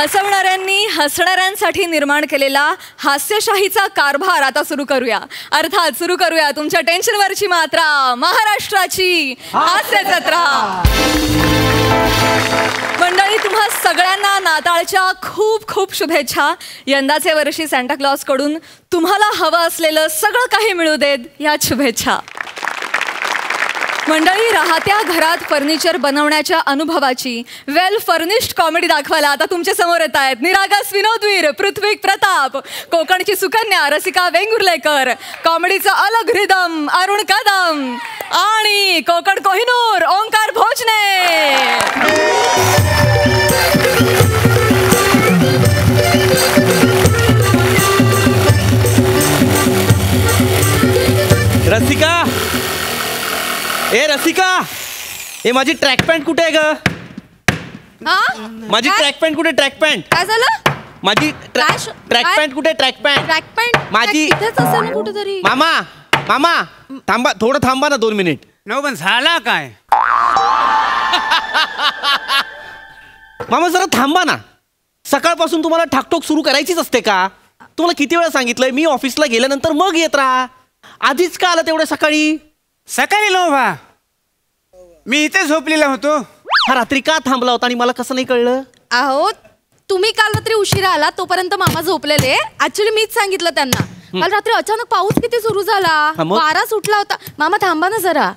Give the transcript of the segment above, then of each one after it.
हसवणाऱ्यांनी हसणाऱ्यांसाठी निर्माण केलेला हास्यशाहीचा कारभार आता सुरू करूया. अर्थात सुरू करूया तुमच्या टेन्शनवरची मात्रा, महाराष्ट्राची हास्य जत्रा. मंडळी, तुम्हा सगळ्यांना नाताळच्या खूप खूप शुभेच्छा. यंदाचे वर्षी सांता क्लॉज कडून तुम्हाला हवं असलेलं सगळं काही मिळू देत या शुभेच्छा. मंडळी, राहत्या घरात फर्निचर बनवण्याच्या अनुभवाची वेल फर्निश्ड कॉमेडी दाखवायला आता तुमच्या समोर येत आहेत निरागस विनोदवीर पृथ्वीक प्रताप, कोकणची सुकन्या रसिका वेंगुर्लेकर, कॉमेडीचा अलग रिदम अरुण कदम आणि कोकण कोहिनूर ओंकार भोजने. रसिका, ए रसिका, ए माझी ट्रॅक पॅन्ट कुठे आहे ग? माझी ट्रॅक पॅन्ट कुठे? ट्रॅक पॅन्ट काय झालं? माझी ट्रॅक पॅन्ट कुठे? ट्रॅक पॅन्ट ट्रॅक पॅन्ट माझी इथेच असेल ना कुठेतरी. मामा मामा थांबा, थोडं थांबा ना 2 मिनिट. नो पण झाला काय? मामा जरा थांबा ना. सकाळपासून तुम्हाला ठाकटोक सुरू करायचीच असते का? तुम्हाला किती वेळा सांगितलंय मी ऑफिसला गेल्यानंतर मग येत राहा. आधीच का आला तेवढ्या सकाळी? सकाळी नव्हा, मी इथे झोपलेला होतो. हा रात्री का थांबला होता आणि मला कसं नाही कळलं? अहो, तुम्ही काल रात्री उशिरा आला तोपर्यंत मामा झोपलेले. ऍक्च्युली मीच सांगितलं त्यांना. काल रात्री अचानक पाऊस किती सुरू झाला, वारा सुटला होता. मामा थांबा ना जरा.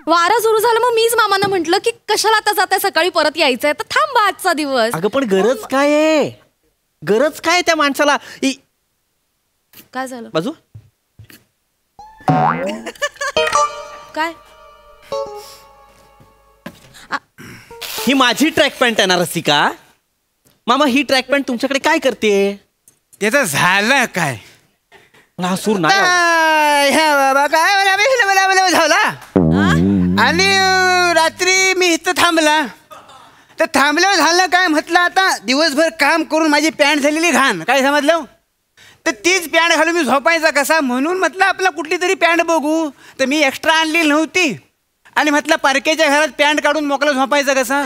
वारा सुरू झाला, मग मीच मामांना म्हंटल की कशाला आता जाताय, सकाळी परत यायचंय तर थांबा आजचा दिवस. अगं पण गरज काय आहे? गरज काय त्या माणसाला? काय झालं? बाजू काय? ही माझी ट्रॅक पॅन्ट आहे ना रसिका? मामा ही ट्रॅक पॅन्ट तुमच्याकडे काय करते? त्याचं झालं काय? मला हा सूर नाही. झाला आणि रात्री मी इथं थांबला तर थांबल्यावर झालं काय म्हटलं, आता दिवसभर काम करून माझी पॅन्ट झालेली घाण. काय समजलं? तर तीच पॅन्ट घालून मी झोपायचा कसा, म्हणून म्हटलं आपला कुठली तरी पॅन्ट बघू. तर मी एक्स्ट्रा आणली नव्हती आणि म्हटलं पारकेच्या घरात पॅन्ट काढून मोकळं झोपायचं कसा,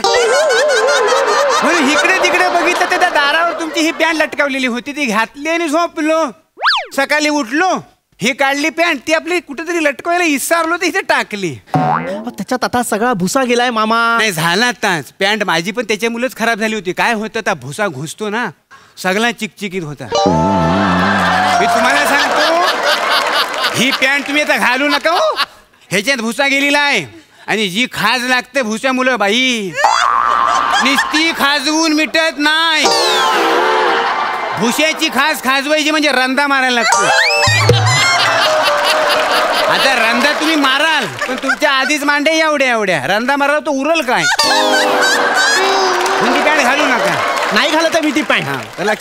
म्हणून इकडे तिकडे बघितलं तर त्या दारावर तुमची ही पॅन्ट लटकावलेली होती. ती घातली आणि झोपलो. सकाळी उठलो, ही काढली पॅन्ट, ती आपली कुठेतरी लटकवायला विसरलो तर इथे टाकली. त्याच्यात आता सगळा भुसा गेलाय मामा. नाही झाला ताच. पॅन्ट माझी पण त्याच्यामुळेच खराब झाली होती. काय होतं, त्या भुसा घुसतो ना, सगळा चिकचिकीत होता. मी तुम्हाला सांगतो, ही पॅन्ट तुम्ही आता घालू नका हो. ह्याच्यात भुसा गेलेला आहे आणि जी खाज लागते भुसा मुलं बाई, नुसती खाजवून मिटत नाही. भुशाची खास खाजवायची म्हणजे रंदा मारायला लागतो. आता रंदा तुम्ही माराल पण तुमच्या आधीच मांडे एवढ्या एवढ्या, रंदा माराल तो उरल काय? तुमची पॅन्ट घालू नका. नाही घालत आहे मी ती पॅन्ट.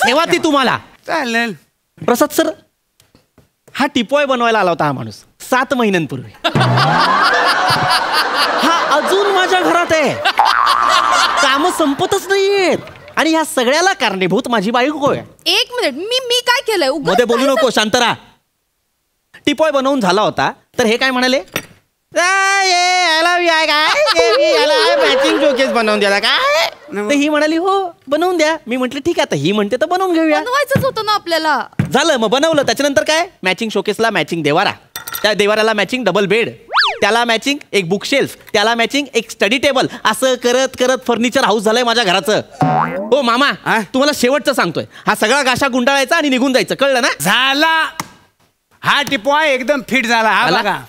ठेवा ती तुम्हाला. चालेल. प्रसाद सर, हा टिपॉय बनवायला आला होता हा माणूस 7 महिन्यांपूर्वी. हा अजून माझ्या घरात आहे. काम संपतच नाहीयेत आणि ह्या सगळ्याला कारणीभूत माझी बायको आहे. एक मिनिट, मी काय केलंय? मध्ये बोलू नको, शांत राहा. टिपॉय बनवून झाला होता तर हे काय म्हणाले, मॅचिंग शोकेस बनवून द्याला काय? तर ही म्हणाली हो बनवून द्या. मी म्हटलं ठीक आहे, आता ही म्हणते तर बनवून घेऊया. बनवायचंच होतं ना आपल्याला. झालं, मग बनवलं. त्याच्यानंतर काय, मॅचिंग शोकेसला मॅचिंग देवारा, त्या देवाऱ्याला मॅचिंग डबल बेड, त्याला मॅचिंग एक बुक शेल्फ, त्याला मॅचिंग एक स्टडी टेबल. असं करत करत फर्निचर हाऊस झालंय माझ्या घराचं. हो मामा, तुम्हाला शेवटचं सांगतोय, हा सगळा गाशा गुंडाळायचा आणि निघून जायचं, कळलं ना? झाला. हा टिपॉय एकदम फिट झाला. हा बघा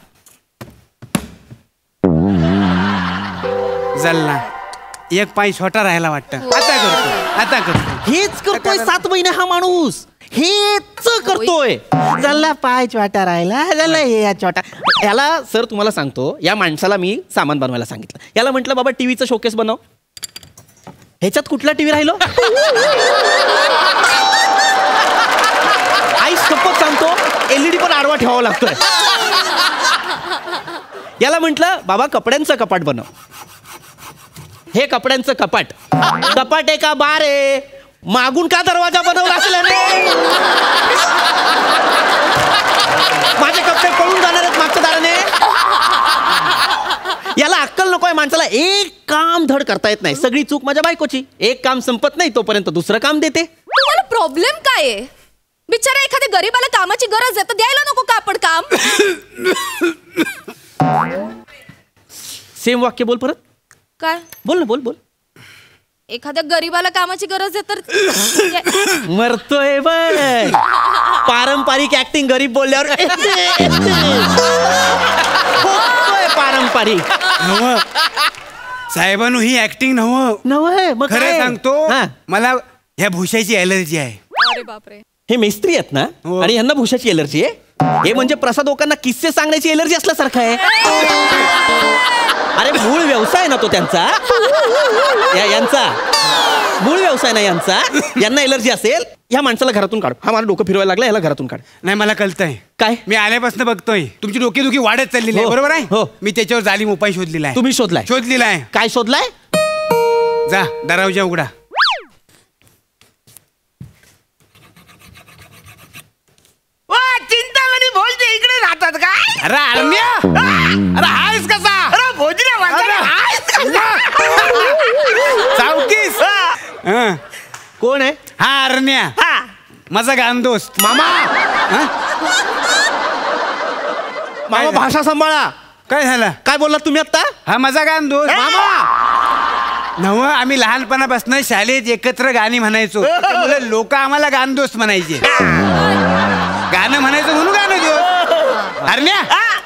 जल्ला, एक पाय छोटा राहायला वाटतं. आता करतो हेच करतोय 7 महिने हा माणूस, हेच करतोय. जल्ला पाय छोटा राहिला, जल्ला हे छोटा. याला सर तुम्हाला सांगतो, या माणसाला मी सामान बनवायला सांगितलं. याला म्हटलं बाबा टीव्हीचं शोकेस बनव. ह्याच्यात कुठला टीव्ही राहिलो? आई शपथ सांगतो LED पण आडवा ठेवावा लागतोय. याला म्हटलं बाबा कपड्यांचं कपाट बनव. हे कपड्यांचं कपाट, कपाट आहे का बार आहे? मागून का दरवाजा बनवला असल्याने? माझे कपडे पळून जाणार आहेत मागच्या दाराने. याला अक्कल नकोय माणसाला. एक काम धड करता येत नाही. सगळी चूक माझ्या बायकोची. एक काम संपत नाही तोपर्यंत दुसरं काम देते. तुम्हाला प्रॉब्लेम काय आहे? बिचारा एखाद्या गरीबाला कामाची गरज आहे तर द्यायला नको का आपण काम? सेम वाक्य बोल परत. काय बोल ना, बोल बोल. एखाद्या गरीबाला कामाची गरज आहे तर मरतोय बघ. पारंपरिक ऍक्टिंग गरीब बोलल्यावर होतोय पारंपरिक. साहेबांनो ही ऍक्टिंग नव्ह. मग खरं काय? सांगतो हा. मला ह्या भुशाची एलर्जी आहे. अरे बापरे. हे मेस्त्री आहेत ना हो. आणि यांना भुशाची एलर्जी आहे. हे म्हणजे प्रसाद लोकांना किस्से सांगण्याची एलर्जी असल्यासारखं आहे. अरे मूळ व्यवसाय ना तो त्यांचा. यांचा मूळ व्यवसाय ना यांचा. यांना एलर्जी असेल. ह्या माणसाला घरातून काढ. हा मला डोकं फिरवायला लागला. याला घरातून काढ. नाही मला कळतंय. काय? मी आल्यापासून बघतोय तुमची डोकेदुखी वाढत चाललेली आहे. हो. बरोबर आहे. हो. मी त्याच्यावर जालीम उपाय शोधलेला आहे. तुम्ही शोधलाय? शोधलेला आहे. काय शोधलाय? जा दरवाजा उघडा. चिंतामणी बोलते इकडे राहतात काय? अरे अरण्या, अरे हायस कसा? अरे भोजने चावकीस. हं. कोण आहे? हा अरण्या, माझा गान दोस्त. मामा. हा? मामा भाषा सांभाळा. काय झालं? काय बोललात तुम्ही आता? हा माझा गान दोस्त. मामा नव आम्ही लहानपणापासून शाळेत एकत्र गाणी म्हणायचो. त्यामुळे लोक आम्हाला गान दोस्त म्हणायचे. गाणं म्हणायचं म्हणून गाणं दोस्त. अरण्या,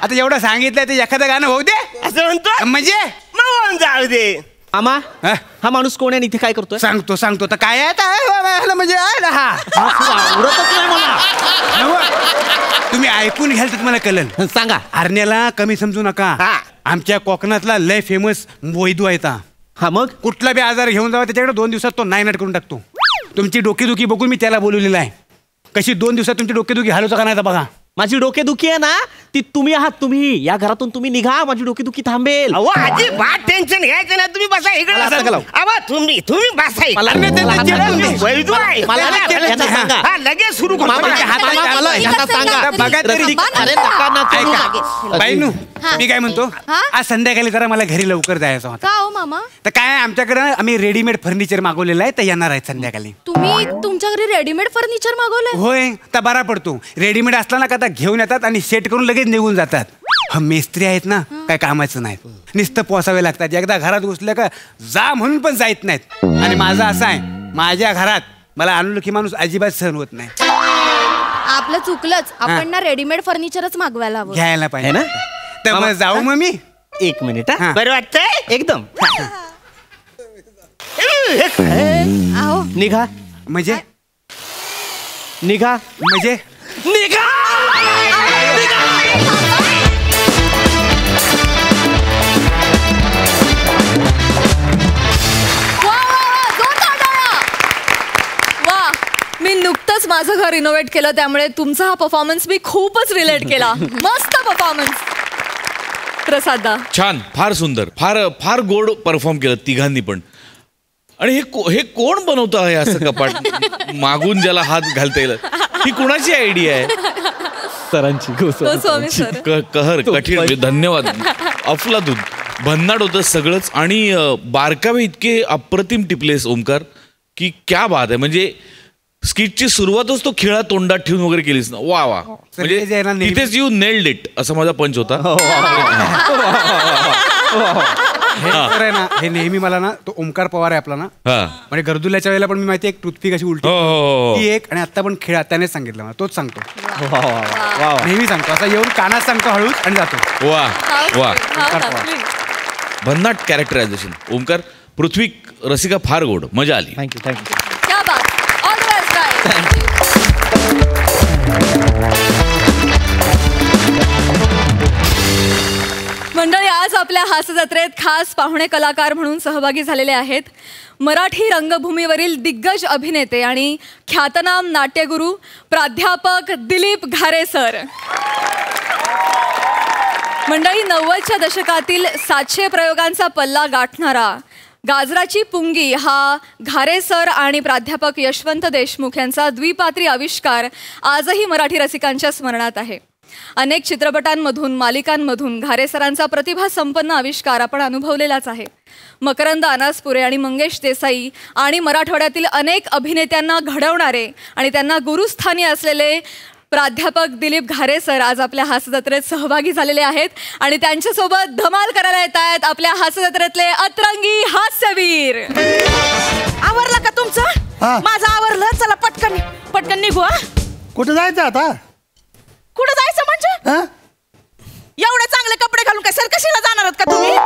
आता एवढं सांगितलं ते एखादं गाणं होऊ दे. असं म्हणतो म्हणजे मग जाऊ दे. मामा हा? हा माणूस कोण आहे आणि इथे काय करतोय? सांगतो तर काय आहे आता? म्हणजे आहे हा. आवडतच नाही मला. नव्ह, तुम्ही ऐकून घ्याल तर तुम्हाला कळेल. सांगा. अरण्याला कमी समजू नका. हा. आमच्या कोकणातला लय फेमस वैदू आहे ता. हा मग कुठला बी आजार घेऊन जावा त्याच्याकडे 2 दिवसात तो नायनाट करून टाकतो. तुमची डोकेदुखी बघून मी त्याला बोलवलेला आहे. कशी 2 दिवसात तुमची डोकेदुखी हलवता का नाही बघा. माझी डोकेदुखी आहे ना ती तुम्ही आहात. तुम्ही या घरातून तुम्ही निघा. माझी डोकेदुखी थांबेल. अहो अजिबात टेन्शन घ्यायचं नाही. तुम्ही बसा इकडे. मला नका लावू. अहो तुम्ही बसा इकडे. मला वैद्य आहे. मला यांना सांगा. हा, लगेच सुरू करू. मामा, मला यांना सांगा. बघा तरी. अरे नका ना करू. ऐका बाईनू, मी काय म्हणतो, आज संध्याकाळी जरा मला घरी लवकर जायचं होतं. का हो मामा? तर काय आमच्याकडे आम्ही रेडीमेड फर्निचर मागवलेलं आहे तर येणार आहेत संध्याकाळी. तुम्ही तुमच्या घरी रेडीमेड फर्निचर मागवलंय? होय, तर बरा पडतो. रेडीमेड असला ना का आता घेऊन येतात आणि सेट करून लगेच निघून जातात. हा मेस्त्री आहेत ना, काय कामाचं नाहीत. नुसतं पोसावे लागतात. एकदा घरात घुसलं का जा म्हणून पण जायत नाहीत. आणि माझं असं आहे, माझ्या घरात मला आणलं की माणूस अजिबात सहन होत नाही. आपलं चुकलंच. आपण ना रेडीमेड फर्निचरच मागवायला हवं. घ्यायला पाहिजे है ना? तर मग जाऊ मग मी. एक मिनिट हा. हा. बरं वाटतंय? एकदम अहो निघा. म्हणजे निघा. म्हणजे निघा. वा, मी नुकतंच माझं घर रिनोव्हेट केलं त्यामुळे तुमचा हा परफॉर्मन्स मी खूपच रिलेट केला. मस्त परफॉर्मन्स प्रसादा. छान, फार सुंदर, फार फार गोड परफॉर्म केलं तिघांनी पण. आणि हे कोण बनवतं आहे असं कपाट मागून ज्याला हात घालता येईल? ही कुणाची आयडिया आहे? सरांची. गोस्वामी सर. कहर कठीण. धन्यवाद. अफलातून भन्नाट होतं सगळंच. आणि बारकावे इतके अप्रतिम टिपलेस ओमकार की क्या बात आहे. म्हणजे स्किटची सुरुवातच तो खिळा तोंडात ठेवून वगैरे केलीस ना. वा वा. म्हणजे तिथेच यू नेल्ड इट असा माझा पंच होता. आहे ना, हे नेहमी मला ना, तो ओमकार पवार आहे आपला ना, म्हणजे गर्दुल्याच्या वेळेला पण मी माहिती एक टूथपिक अशी उलटी ती एक, आणि आता पण खेळा त्यानेच सांगितलं मला. तोच सांगतो. नेहमी सांगतो असं येऊन कानात सांगतो हळूच आणि जातो. वा वा. भन्नाट कॅरेक्टरायझेशन ओमकार. पृथ्वी रसिका फार गोड. मजा आली. थँक्यू. क्या बात. All the best guys. मंडळी, आज आपल्या हास्यजत्रेत खास पाहुणे कलाकार म्हणून सहभागी झालेले आहेत मराठी रंगभूमीवरील दिग्गज अभिनेते आणि ख्यातनाम नाट्यगुरू प्राध्यापक दिलीप घारे सर. मंडळी, 90च्या दशकातील 700 प्रयोगांचा पल्ला गाठणारा गाजराची पुंगी हा घारे सर आणि प्राध्यापक यशवंत देशमुख यांचा द्विपात्री आविष्कार आजही मराठी रसिकांच्या स्मरणात आहे. अनेक चित्रपटांमधून मालिकांमधून घारे सरांचा प्रतिभा संपन्न आविष्कार आपण अनुभवलेलाच आहे. मकरंद अनासपुरे आणि मंगेश देसाई आणि मराठवाड्यातील अनेक अभिनेत्यांना घडवणारे आणि त्यांना गुरुस्थानी असलेले प्राध्यापक दिलीप घारे सर आज आपल्या हास्यजत्रेत सहभागी झालेले आहेत आणि त्यांच्यासोबत धमाल करायला येत आहेत आपल्या हास्यजत्रेतले अतरंगी हास्यवीर. आवरला का तुमचं? माझं आवरलं. चला पटकन पटकन निघू. कुठे जायचं आता? कुठं जायचं म्हणजे? एवढे चांगले कपडे घालून काय सरकशीला जाणार आहात का तुम्ही?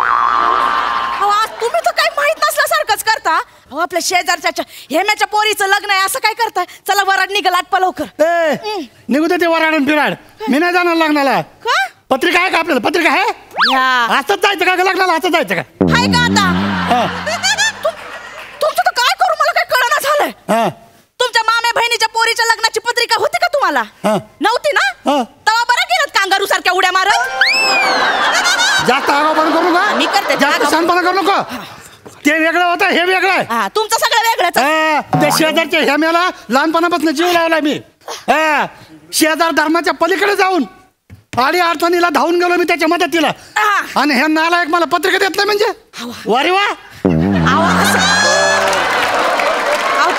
तुम्ही तर काही माहित नसल्यासारखंच करता. आपल्या शेजारच्या हेम्याच्या पोरीचं लग्न आहे असं काय करताय? चला वराड निघाल आटपा लवकर. निघू दे ते वराड आणि बिराड. मी नाही जाणार लग्नाला. पत्रिका आहे का आपल्याला? पत्रिका आहे? असंच जायचं का लग्नाला? असं जायचं का? हाय का आता? तुमचं तर काय करू मला काय कळना झालंय. तुमच्या मामे बहिणीच्या पोरीच्या लग्नाची पत्रिका होती का तुम्हाला? नव्हती ना? तेव्हा बरं गेलं कांगारू सारख्या उड्या मारत. जास्त आगाऊपणा करू नका. मी करते. जास्त शानपणा करू नका. ते वेगळं होतं, हे वेगळं आहे. तुमचं सगळं वेगळंच. ते शेजारच्या ह्याम्याला लहानपणापासून जीव लावला मी. शेजार धर्माच्या पलीकडे जाऊन आडी अडचणीला धावून गेलो मी त्याच्या मदतीला. आणि ह्या नालायक मला पत्रिका देत नाही म्हणजे वारे वा.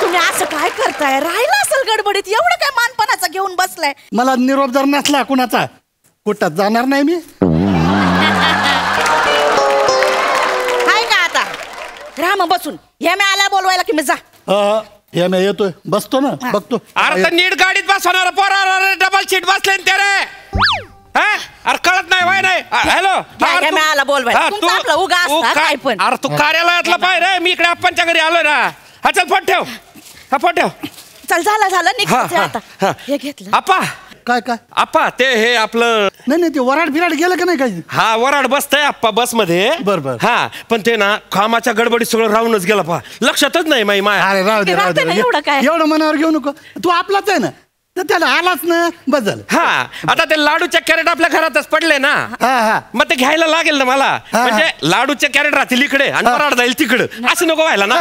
तुम्ही असं काय करताय? राहिलं असेल गडबडीत. एवढं काय मानपणाचा घेऊन बसलाय? मला निरोप जर नसला कुणाचा कुठं जाणार नाही मी. हाय का आता? राहा मग बसून. हे मी आल्या बोलवायला की मी जा. हे मी येतोय बसतो ना बघतो. अरे नीट गाडीत बसवणार पोरा डबल सीट बसले ते रे. अरे कळत नाही वाय नाही. हॅलो आला बोलवायला. तुमचा आपला उगा असता काय पण. अरे तू कार्यालयातला पाय रे. मी इकडे आप्पांच्या घरी आलोय ना. हा चल फोन ठेव. हा फोन ठेव. चल झालं निघायचं आता. हे घेतलं. आप्पा काय काय आप्पा ते हे आपलं नाही नाही ते वराड बिराड गेलं का नाही काही? हा वराड बसतंय आप्पा बस मध्ये. बरोबर. हा पण ते ना कामाच्या गडबडीत सगळं राहूनच गेलं पहा. लक्षातच नाही माई माया. अरे राहू दे राहू दे. एवढं काय? एवढं मनावर घेऊ नको. तू आपलाच आहे ना तर त्याला आलाच ना बस झालं. हा आता ते लाडूच्या कॅरेट आपल्या घरातच पडले ना. मग ते घ्यायला लागेल ना मला. म्हणजे लाडूचे कॅरेट राहतील इकडे आणि वराड जाईल तिकडे. असं नको व्हायला ना.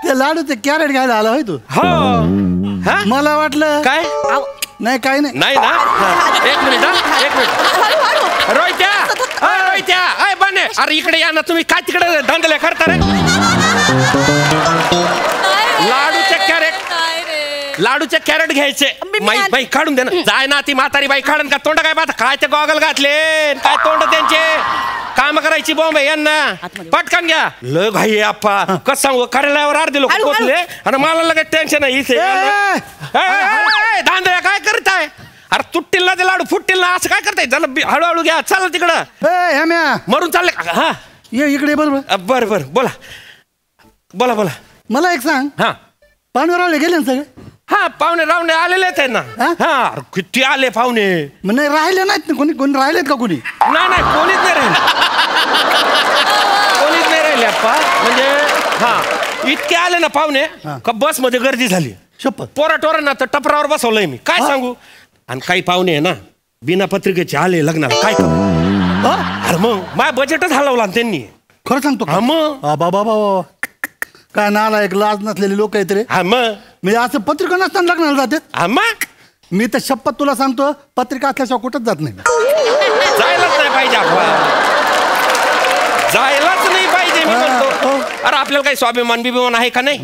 ते लाडूचे कॅरेट घ्यायला आला होय तू? हो. मला वाटलं काय नाही काही नाही. नाही ना. एक मिनिट रोहित्या रोहित्या अय बने. अरे इकडे या ना तुम्ही. काय तिकडे धांदले करता रे? लाडूचे कॅरेट घ्यायचे. बाई काढून दे ना. जाय ना ती म्हातारी बाई काढून का तोंड काय पाहता? काय ते गॉगल घातले काय तोंड त्यांचे. काम करायची बॉम्ब आहे यांना. पटकन घ्या. लय घाई आप्पा. कसं सांगू कार्यालयावर अर्धे लोक पोचले आणि मला लगेच टेन्शन आहे इथे. धांदळ्या काय करताय? अरे तुटतील ना ते लाडू फुटतील ना. असं काय करताय? चला हळूहळू घ्या. चला तिकडं. मरून चालले का? हा ये इकडे बरोबर. बर बर बोला बोला बोला. मला एक सांग. हा पाहुणे रावले गेले ना सगळे? हा पाहुणे रावणे आलेलेच आहे ना. हा किती आले पाहुणे. नाही राहिले नाहीत ना कोणी? कोणी राहिलेत का कोणी? नाही कोणीच नाही राहिले. कोणीच नाही राहिले अप्पा. म्हणजे हा इतके आले ना पाहुणे का बस मध्ये गर्दी झाली. शपथ. पोराटोरांना तर टपरावर बसवलंय मी. काय सांगू. आणि काही पाहुणे आहे ना बिना पत्रिकेचे आले लग्नाला. काय करू? अरे मग माझ्या बजेटच हलवला त्यांनी. खरं सांगतो का? मग बाबा काय नाला एक लाज नसलेले लोक आहेत रे. हा मग म्हणजे असं पत्रिका नसताना लग्नाला जाते. हा मग मी तर शपथ तुला सांगतो पत्रिका असल्याशिवाय कुठंच जात नाही. जायलाच नाही पाहिजे आपण. जायलाच नाही पाहिजे मी म्हणतो. अरे आपल्याला काही स्वाभिमान बिभिमान आहे का नाही?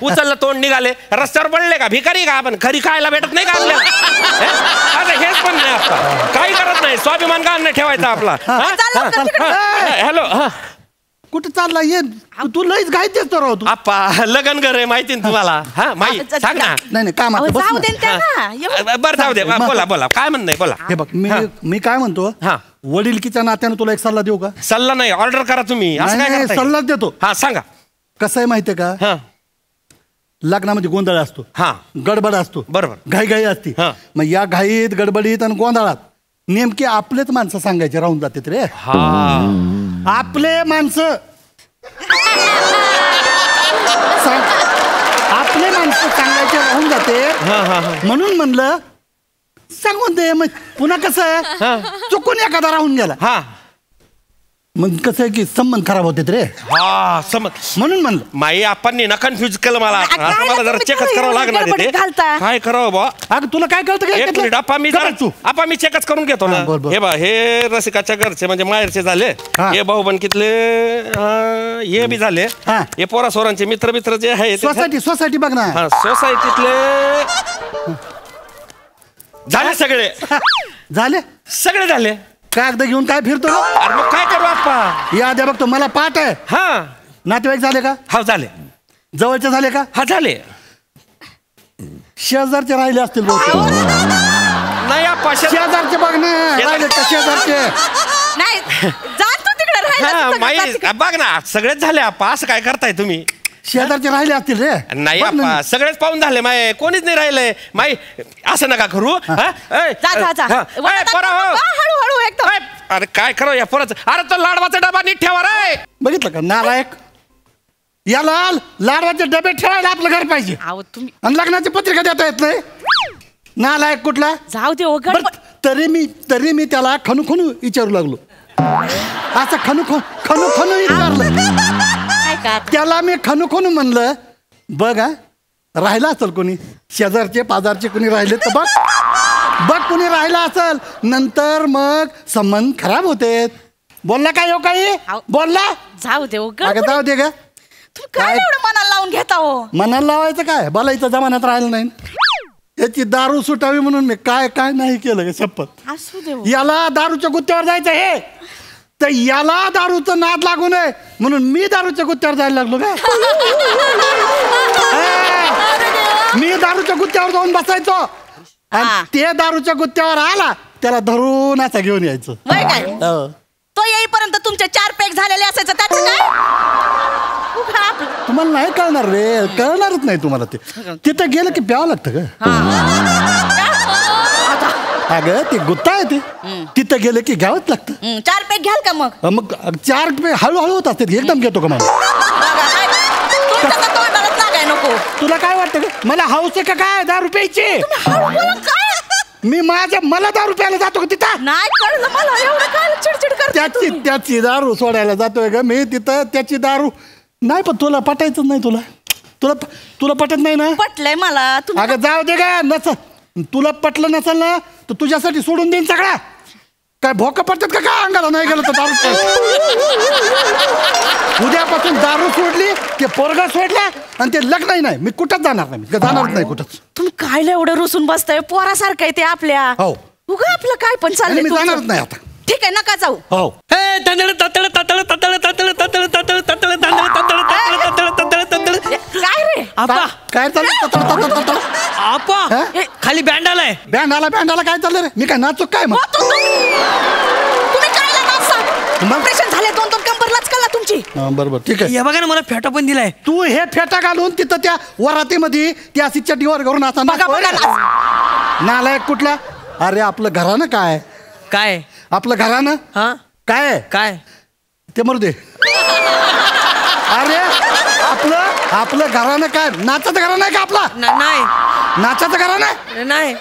उचललं तोंड निघाले रस्त्यावर पडले का? भिकारी का आपण? खरी खायला भेटत नाही का आपल्याला? आता हेच पण नाही आपला. काही करत नाही. स्वाभिमान का नाही ठेवायचा आपला. हॅलो कुठे चालला? ये तू लईच घाईत देतो राव तू. आप्पा लगन घर आहे माहिती ना तुम्हाला. हा माहिती सांग ना. नाही काम बरं जाऊ दे. बोला बोला काय म्हणणं बोला. हे बघ मी काय म्हणतो. हा वडिलकीच्या नात्यानं तुला एक सल्ला देऊ का? सल्ला नाही ऑर्डर करा तुम्ही. सल्लाच देतो. हा सांगा. कसं आहे माहितीये का? हा लग्नामध्ये गोंधळ असतो. हा गडबड असतो. बरोबर. घाई असते. मग या घाईत गडबडीत आणि गोंधळात नेमके आपलेच माणसं सांगायचे राहून जातात रे. आपले माणसं सांगायचे राहून जाते. म्हणून म्हणलं सांगून दे. मग पुन्हा कसं चुकून एखादा राहून गेला. मग कसं आहे की संबंध खराब होते रे हा समज म्हणून म्हणलं माई आपण ना कन्फ्युज केलं मला काय आता मला जरा तुम्ही चेकच त्याला करावं एवढं लागणार आहे गडबडीत ते. घालता? काय करावं बा अगं तुला काय कळतं काय एक त्यातलं? मिनिट आपा मी कर तू आपा मी चेकच करून घेतो ना हा, बोल, बोल. हे बा हे रसिकाच्या घरचे म्हणजे माहेरचे झाले हा. हे भाऊबंकीतले हे बी झाले हा. हे पोरा सोरांचे मित्र जे आहे ते सोसायटी बघ ना हा सोसायटीतले झाले सगळे झाले सगळे झाले कागद घेऊन काय फिरतो अरे मग काय करू आपा या द्या बघतो मला पाठ आहे हा नातेवाईक झाले का हा झाले जवळचे झाले का हा झाले शेजारचे राहिले असतील बहुतेक. नाही आपा शेजारचे बघ ना राहिले का शेजारचे नाही जातो तिकडे हा राहिला माई बघ ना सगळेच झाले आपा असं काय करताय तुम्ही शेजारचे राहिले असतील रे नाही बघ ना. आपा सगळेच पाहून झाले माय कोणीच नाही राहिलंय माई असं नका करू हा? ए, जा हा. ए, पोरं हो. हळूहळू एकदम ए, अरे काय करू या पोराचं अरे तो लाडवाचा डबा नीट ठेवा रे बघितलं का नालायक याला लाडवाचे डबे ठेवायला आपलं घर पाहिजे अहो तुम्ही आणि लग्नाची पत्रिका देता येत नाही नालायक कुठला जाऊ दे ओ बरं, तरी मी त्याला खणू विचारू लागलो असं खणू विचारलं काय का त्याला मी खणू म्हणलं बघ हा राहिला असेल कोणी शेजारचे पाजारचे कोणी राहिले तर बघ कोणी राहिला असेल नंतर मग संबंध खराब होते बोलला काय हो काही बोलला जाऊ दे ओ अगं जाऊ दे ग तुम्ही काय एवढं मनाला लावून घेता हो मनाला लावायचं काय बोलायचं जमान्यात राहिलं नाही याची दारू सुटावी म्हणून मी काय नाही केलं ग शपथ असू दे हो. याला दारूच्या गुत्त्यावर जायचं हे तर याला दारूचं नाद लागू नये म्हणून मी दारूच्या गुत्त्यावर जायला लागलो का मी दारूच्या गुत्त्यावर जाऊन बसायचो हा. आणि ते दारूच्या गुत्त्यावर आला त्याला धरून असं घेऊन यायचं वय काय हो. तो येईपर्यंत तुमचे 4 पॅक झालेले असायचं त्याचं काय उघडा आपलं. तुम्हाला नाही कळणार रे कळणारच नाही तुम्हाला ते तिथं गेलं की प्यावं लागतं का अगं ते गुत्ता आहे ते तिथं गेलं की घ्यावंच लागतं 4 पॅक घ्याल का मग मग 4 हळूहळू होत असते एकदम घेतो का मला बघा, काय तुमच्या तर तोंडालाच लागाय नको तुला काय वाटतं का मला हाऊस आहे का काय 10 रुपयाची हळू बोला, काय मी मला 10 रुपयाला जातो का तिथं नाही कळलं मला एवढं काय चिडचिड करते त्याची दारू सोडायला जातोय का मी तिथं त्याची दारू नाही पण तुला पटायचंच नाही तुला पटत नाही ना पटलंय मला तुम्ही अगं जाऊ दे का नसल तुला पटलं नसेल ना तर तुझ्यासाठी सोडून देईन सगळा काय भोका पडतात का काय अंगाला नाही गेलं तर दारू उद्यापासून दारू सोडली ते पोरगा सोडला आणि ते लग्नही नाही मी कुठंच जाणार नाही कुठंच तुम्ही काय एवढं रुसून बसताय पोरासारखं आहे ते आपल्या हो उगा आपलं काय पण आणि चाललंय मी तुमचं. जाणारच नाही आता ठीक आहे नका जाऊ हो काय रे काय चाललं आपा हा? खाली बँड आलाय बँड आला काय चाललं रे मी काय नाचू काय मग तुम्ही काय मग? ऑपरेशन झाले 2 कंबर लचकल ना तुमची हा, बरोबर ठीक आहे हे बघा ना मला फेटा पण दिलाय तू हे फेटा घालून तिथं त्या वरातीमध्ये त्या अशी चड्डीवर करून असा बघा, बघा नाचतोय. नालायक कुठला अरे आपलं घरानं काय काय आपलं घरानं हा काय काय ते मरू दे अरे आपलं घरानं काय नाचाचं घरानं आहे का आपला नाही नाचाचं घरानं नाही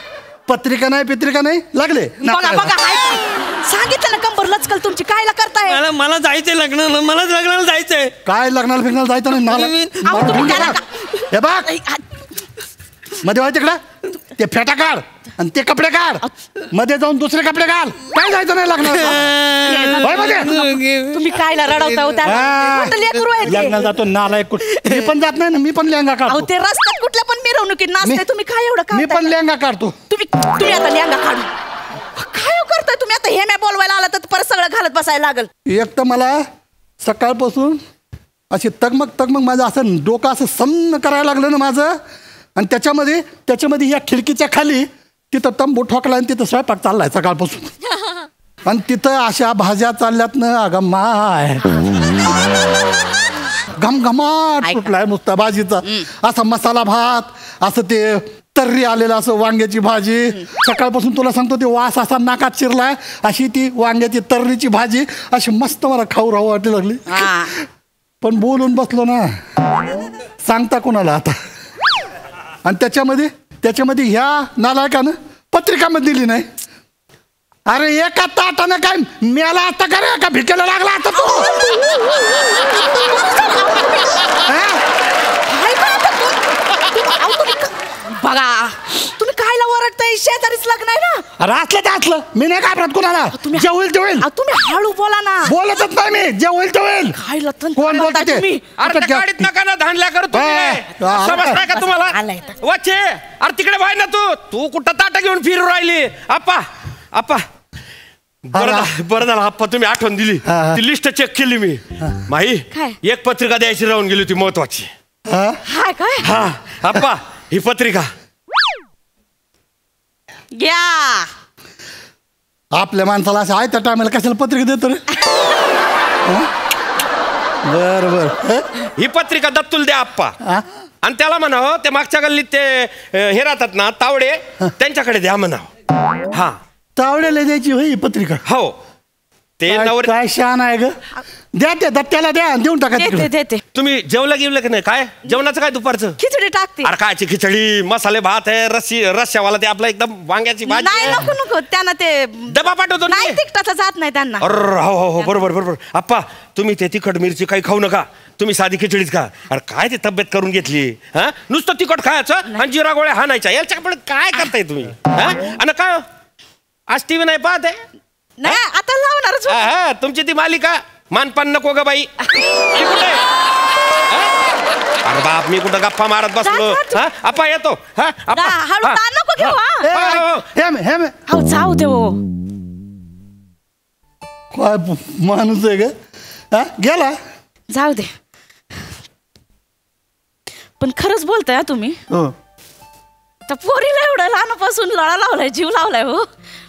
पत्रिका नाही लागले बघा बघा हाय. सांगितलं ना कंबर लचकल तुमची कायला करताय मला जायचंय लग्नाला मला लग्नाला जायचंय काय लग्नाला फिरण्याला जायचं नाही अहो, मला तुम्ही घेऊन त्याला गेला. हे बघ मध्ये व्हाय तिकडं ते फेटा काढ आणि ते कपडे काढ मध्ये जाऊन दुसरे कपडे घाल काय जायचं नाही लग्नाला तुम्ही कायला रडवता हो त्याला? मोठं लेकरू आहे ते. लग्नाला जातो नालायक मी पण जात नाही ना मी पण लेहंगा अहो काढतो ते रस्त्यात कुठल्या पण मिरवणुकीत नाचते तुम्ही काय एवढं मी करताय? पण लेहंगा काढतो तुम्ही आता लेंगा काढू काय करताय तुम्ही आता हे मॅ बोलवायला आला तर परत सगळं घालत बसायला लागल एक तर मला सकाळपासून अशी तगमग माझं असं डोकं असं सन्न करायला लागलं ना माझं आणि त्याच्यामध्ये या खिडकीच्या खाली तिथं तंबू ठोकला आणि तिथं स्वयंपाक चाललाय सकाळपासून आणि तिथं अशा भाज्या चालल्यात ना अगं माय घमघमाट सुटलाय नुसता भाजीचा असा मसाला भात असं ते तर्री आलेलं असं वांग्याची भाजी सकाळपासून तुला सांगतो ते वास असा नाकात शिरलाय अशी ती वांग्याची तर्रीची भाजी अशी मस्त मला खाऊ राहू वाटू लागली पण बोलून बसलो ना सांगता कोणाला आता आणि त्याच्यामध्ये ह्या नालायकानं पत्रिकामध्ये दिली नाही अरे एका ताटानं काय मेला आता का रे का भिकेला लागला आता तू बघा तुम्ही कायला ओरडताय शेजारीच लग्न आहे ना. अरे असलं ते असलं मी नाही घाबरत कुणाला जे होईल ते होईल. तुम्ही हळू बोला ना. बोलतच नाही मी जे होईल ते होईल. खायला कोण बोलतो ते अरे त्या गाडीत नका ना धांडल्या करू तुम्ही समजताय का तुम्हाला वाचे. अरे तिकडे बाय ना तू कुठं ताटा घेऊन फिरू राहिली. आप्पा बरं झालं आप्पा तुम्ही आठवण दिली. ती लिस्ट चेक केली मी. माही एक पत्रिका द्यायची राहून गेली होती महत्वाची. हाय काय हा आप्पा ही पत्रिका घ्या. आपल्या माणसाला असं आहे त्या टायमाला कशाला पत्रिका देतो रे. बर बर ही पत्रिका दत्तूल द्या आप्पा. आणि त्याला म्हणाव ते मागच्या गल्लीत ते हे राहतात ना तावडे त्यांच्याकडे द्या म्हणाव. हा तावड्याला द्यायची होई पत्रिका. हो ते काय शान आहे ग. द्या ते दत्त्याला द्या देऊन टाका तिकडे. देते. तुम्ही जेवलं गिवलं की नाही. काय जेवणाचं काय दुपारचं खिचडी टाकते. अरे कायची खिचडी मसाले भात आहे रस्स्यावाला ते आपलं एकदम वांग्याची भाजी नाही नको त्यांना ते डबा पाठवतो नाही तिखटाचा जात नाही त्यांना. अरे हो बरोबर आप्पा तुम्ही ते तिखट मिरची काही खाऊ नका. तुम्ही साधी खिचडीच खा. अरे काय ते तब्येत करून घेतली. हा नुसतं तिखट खायचं आणि जिरा गोळ्या हाणायच्या याच्या पण काय करताय तुम्ही. आणि काय आज टीव्ही नाही पाहते. नाही आता लावणारच. तुमची ती मालिका मानपान नको ग बाई. कुठे अरे बाप मी कुठं गप्पा मारत बसलो. आप्पा येतो. नको घेऊ. जाऊ दे हो. काय माणूस आहे ग. गेला जाऊ दे. पण खरंच बोलताय तुम्ही. तर पोरीला एवढं लहानपासून लळा लावलाय जीव लावलाय हो.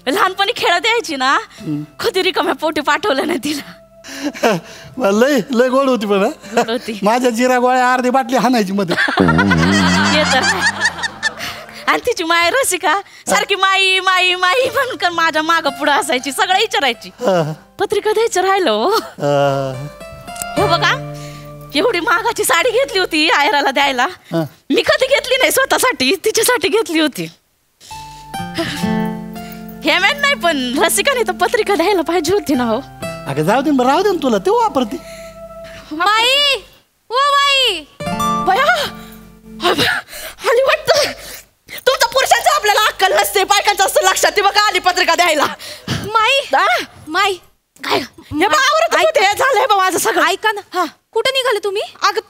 लहानपणी खेळत यायची ना कधी रिकाम्या पोटी पाठवलं नाही तिला. लय लय गोड होती पण माझ्या जिरा गोळ्या अर्धी बाटली हाणायची मध्ये. आणि तिची माय रसिका सारखी माई माई माई म्हणकर माझ्या माग पुढं असायची. सगळं विचारायची. पत्रिका द्यायचं राहिलो. हे बघा एवढी महागाची साडी घेतली होती आयराला द्यायला. मी कधी घेतली नाही स्वतःसाठी तिच्यासाठी घेतली होती. हे मॅन नाही पण रसिकाने तर पत्रिका द्यायला पाहिजे होती ना हो. अगं जाऊ दे राहू दे तुला ते वापरते. माई ओ माई बया आली वाटतं. तुमचं पुरुषांचं आपल्याला अक्कल नसते बायकांचं असं लक्षात. ती बघा आली पत्रिका द्यायला. माई काय हे बघ आवरत होते झालंय बा माझं सगळं. ऐका ना कुठं निघाले तुम्ही. अगं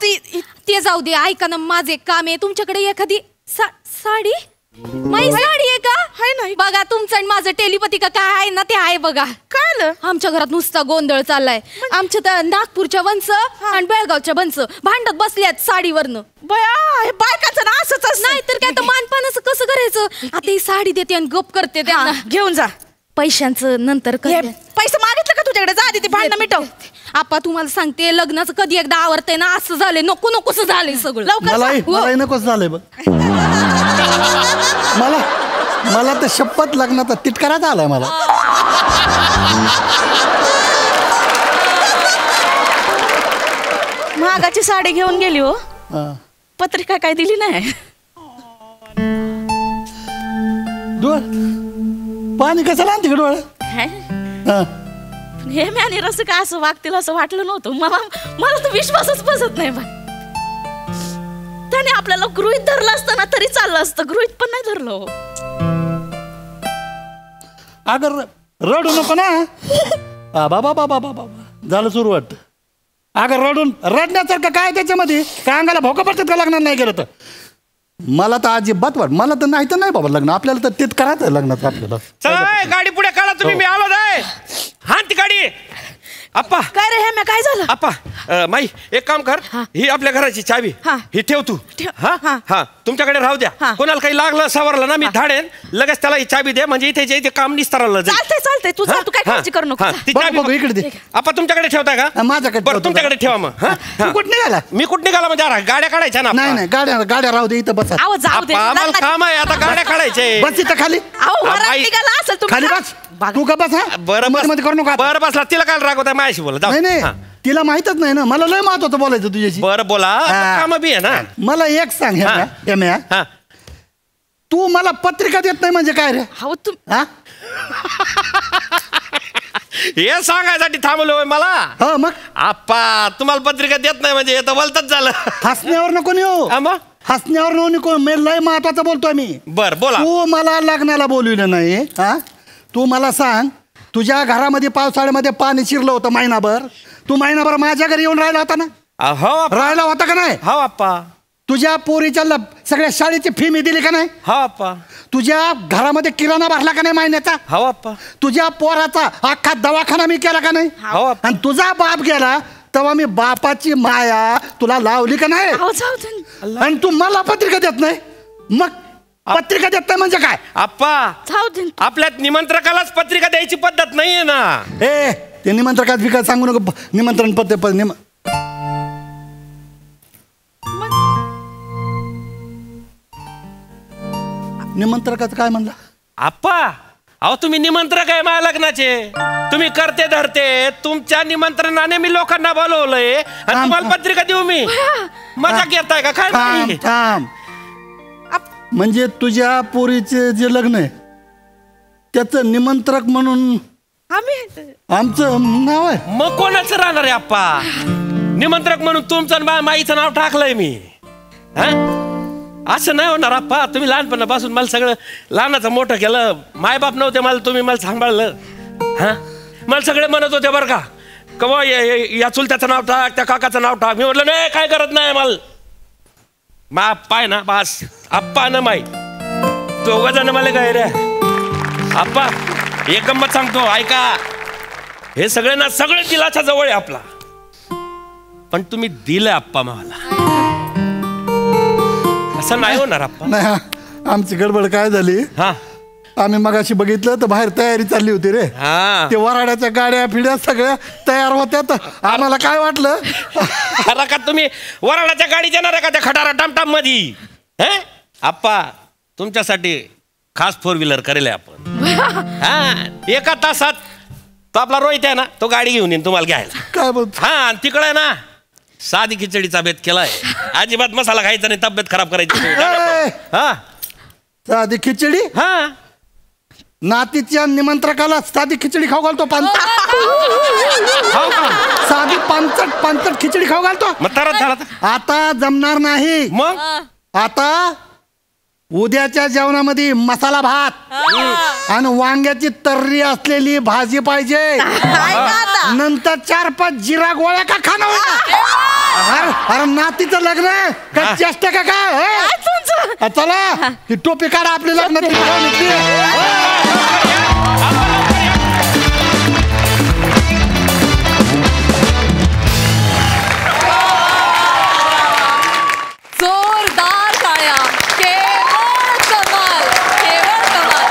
ते जाऊ दे. ऐका ना माझं एक काम आहे. तुमच्याकडे एखादी साडी माई साडी आहे का. हाय नाही बघा तुमचं आणि माझं टेलिपती का काय आहे ना ते आहे बघा. काय आमच्या घरात नुसता गोंधळ चाललाय. आमच्या तर नागपूरच्या वंश आणि बेळगावच्या वंश भांडत बसल्यात साडीवरनं. बया बायकाचं ना असंच नाही तर काय तर मानपान असं कसं करायचं. आता ही साडी देते आणि गप करते त्यांना. घेऊन जा. पैशांचं नंतर पैसे मागितलं का तुझ्याकडे. जा आधी ती भांडणं मिटव. आपा तुम्हाला सांगते लग्नाचं कधी एकदा आवडतंय ना असं झालंय. नकोस झालंय सगळं. मलाही नकोच झालंय बघ. मला तर शपथ लग्नाचा तिटकाराच आलाय मला. महागाची साडी घेऊन गेली हो. पत्रिका काय दिली नाही. पाणी कशाला आणते डोळे. हे मॅने रसिका असं वागतील असं वाटलं नव्हतं. मला तर विश्वासच बसत नाही बा. त्याने आपल्याला गृहीत धरलं असतं ना तरी चाललं असतं. गृहीत पण नाही धरलं. अगर रडू नको ना. बाबा झालं सुरू वाटत. अगर रडण्यासारखं काय त्याच्यामध्ये काय अंगाला भोका पडतात का लग्नात नाही गेलं तर. मला तर अजिबात वाट. मला तर नाही बाबा लग्न. आपल्याला तर तेच करायचं लग्नात आपल्याला. चला गाडी पुढे काढा तुम्ही. मी आलो नाही. हा ती गाडी. आप्पा काय रे हे काय झालं. आप्पा माई एक काम कर. ही आपल्या घराची चावी ही ठेव तू. हा तुमच्याकडे राहू द्या. कोणाला काही लागलं सवारलं ना मी धाडेन लगेच त्याला ही चावी दे. म्हणजे इथे काम निस्तारलं जाईल. चालतंय तू काय काळजी करू नको. ती चावी इकडे दे. आप्पा तुमच्याकडे ठेवताय का. माझ्याकडे. बरं तुमच्याकडे ठेवा मग. कुठं निघाला. मी कुठं निघाला म्हणजे गाड्या काढायच्या ना. नाही गाड्या राहू दे इथं बस. आम्हाला काम आहे आता गाड्या काढायचे. बस इथं खाली खाली बस. तू का बस. बरं मध्ये करू नका. बरं बसला तिला काय रागवताय माझ्याशी बोला. नाही तिला माहितच नाही ना. मला लय महत्वाचं बोलायचं तुझ्याशी. बरं बोला काम बी आहे ना. मला एक सांग तू मला पत्रिका देत नाही म्हणजे काय रे. हे सांगायसाठी थांबलोय मला. हा मग आप्पा तुम्हाला पत्रिका देत नाही म्हणजे हे तर बोलतच झालं. हसण्यावर नको नेऊ. हा मग? हसण्यावर नको. मी लय महत्वाचं बोलतोय मी. बर बोला. तू मला लग्नाला बोलवलं नाही. हा तू मला सांग, तुझ्या घरामध्ये पावसाळ्यामध्ये पाणी शिरलं होतं महिनाभर. तू महिनाभर माझ्या घरी येऊन राहिला होता ना? हो राहिला होता का नाही? हो आप्पा. तुझ्या पोरीच्या सगळ्या शाळेची फी मी दिली का नाही? हो आप्पा. तुझ्या घरामध्ये किराणा भरला का नाही महिन्याचा? हो आप्पा. तुझ्या पोराचा अख्खा दवाखाना मी केला का नाही? हो आप्पा. आणि तुझा बाप गेला तेव्हा मी बापाची माया तुला लावली का नाही? आणि तू मला पत्रिका देत नाही. मग पत्रिका देत नाही म्हणजे काय? आप्पा आपल्यात निमंत्रकालाच पत्रिका द्यायची पद्धत नाहीये ना. ए ते निमंत्रकात विकास सांगू नको. निमंत्रण निमंत्रकाचं काय म्हणला? आप्पा अहो तुम्ही निमंत्रक आहे माझ्या लग्नाचे. तुम्ही करते धरते. तुमच्या निमंत्रणाने मी लोकांना बोलवलंय आणि तुम्हाला पत्रिका देऊ मी? मजा घेताय का काय? थांब. म्हणजे तुझ्या पोरीचे जे लग्न आहे त्याचं निमंत्रक म्हणून आमचं नाव आहे? मग कोणाचं राहणार आहे आप्पा? निमंत्रक म्हणून तुमचं माईचं नाव टाकलंय मी. असं नाही होणार आप्पा. तुम्ही लहानपणापासून मला सगळं लहानाचं मोठं केलं. मायबाप नव्हते मला, तुम्ही मला सांभाळलं. हा मला सगळे म्हणत होते बरं का, कवा या चुलत्याचं नाव टाक, त्या काकाचं नाव टाक. मी म्हटलं नाही काय करत नाही मला. मा पाय ना बास आप्पा न माई दोघं जण मला काय रे आप्पा. एक गंमत सांगतो ऐका. हे सगळे ना सगळे दिलाच्या जवळ आहे आपला. पण तुम्ही दिलं आप्पा मला. असं नाही होणार आप्पा. नाही आमची गडबड काय झाली, हा आम्ही मगाशी बघितलं तर बाहेर तयारी चालली होती रे. ते वराड्याच्या गाड्या फिड्या सगळ्या तयार होत्या. आम्हाला काय वाटलं अरे का तुम्ही वराडाच्या गाडी देणार आहे का त्या खटारा टामटाम मध्ये? आप्पा तुमच्यासाठी खास 4 व्हीलर करेल आपण. हा एका तासात तो आपला रोहित आहे ना, तो गाडी घेऊन येईन तुम्हाला घ्यायला. काय बोलतो? हा तिकडे ना साधी खिचडीचा बेत केलाय. अजिबात मसाला खायचा नाही, तब्येत खराब करायची. हा साधी खिचडी? हा नातीच्या निमंत्रकाला साधी खिचडी खाऊ घालतो? साधी पानचट खिचडी खाऊ घालतो? मग तरच झाला. आता जमणार नाही. मग आता उद्याच्या जेवणामध्ये मसाला भात आणि वांग्याची तर्री असलेली भाजी पाहिजे. नंतर 4-5 जिरा गोळ्या का खाणं? अरे नातीचं लग्न काय चेष्टा का काय? चला ती टोपी काढा आपली लग्नाची. जोरदार टाळ्या. केवळ कमाल, केवळ कमाल.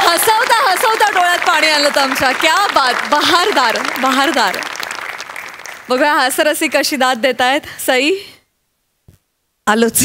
हसवता डोळ्यात पाणी आलं तर आमच्या. क्या बात. बहारदार बहारदार. बघा हास्यरसिक कशी दाद देत आहेत. सई आलोच.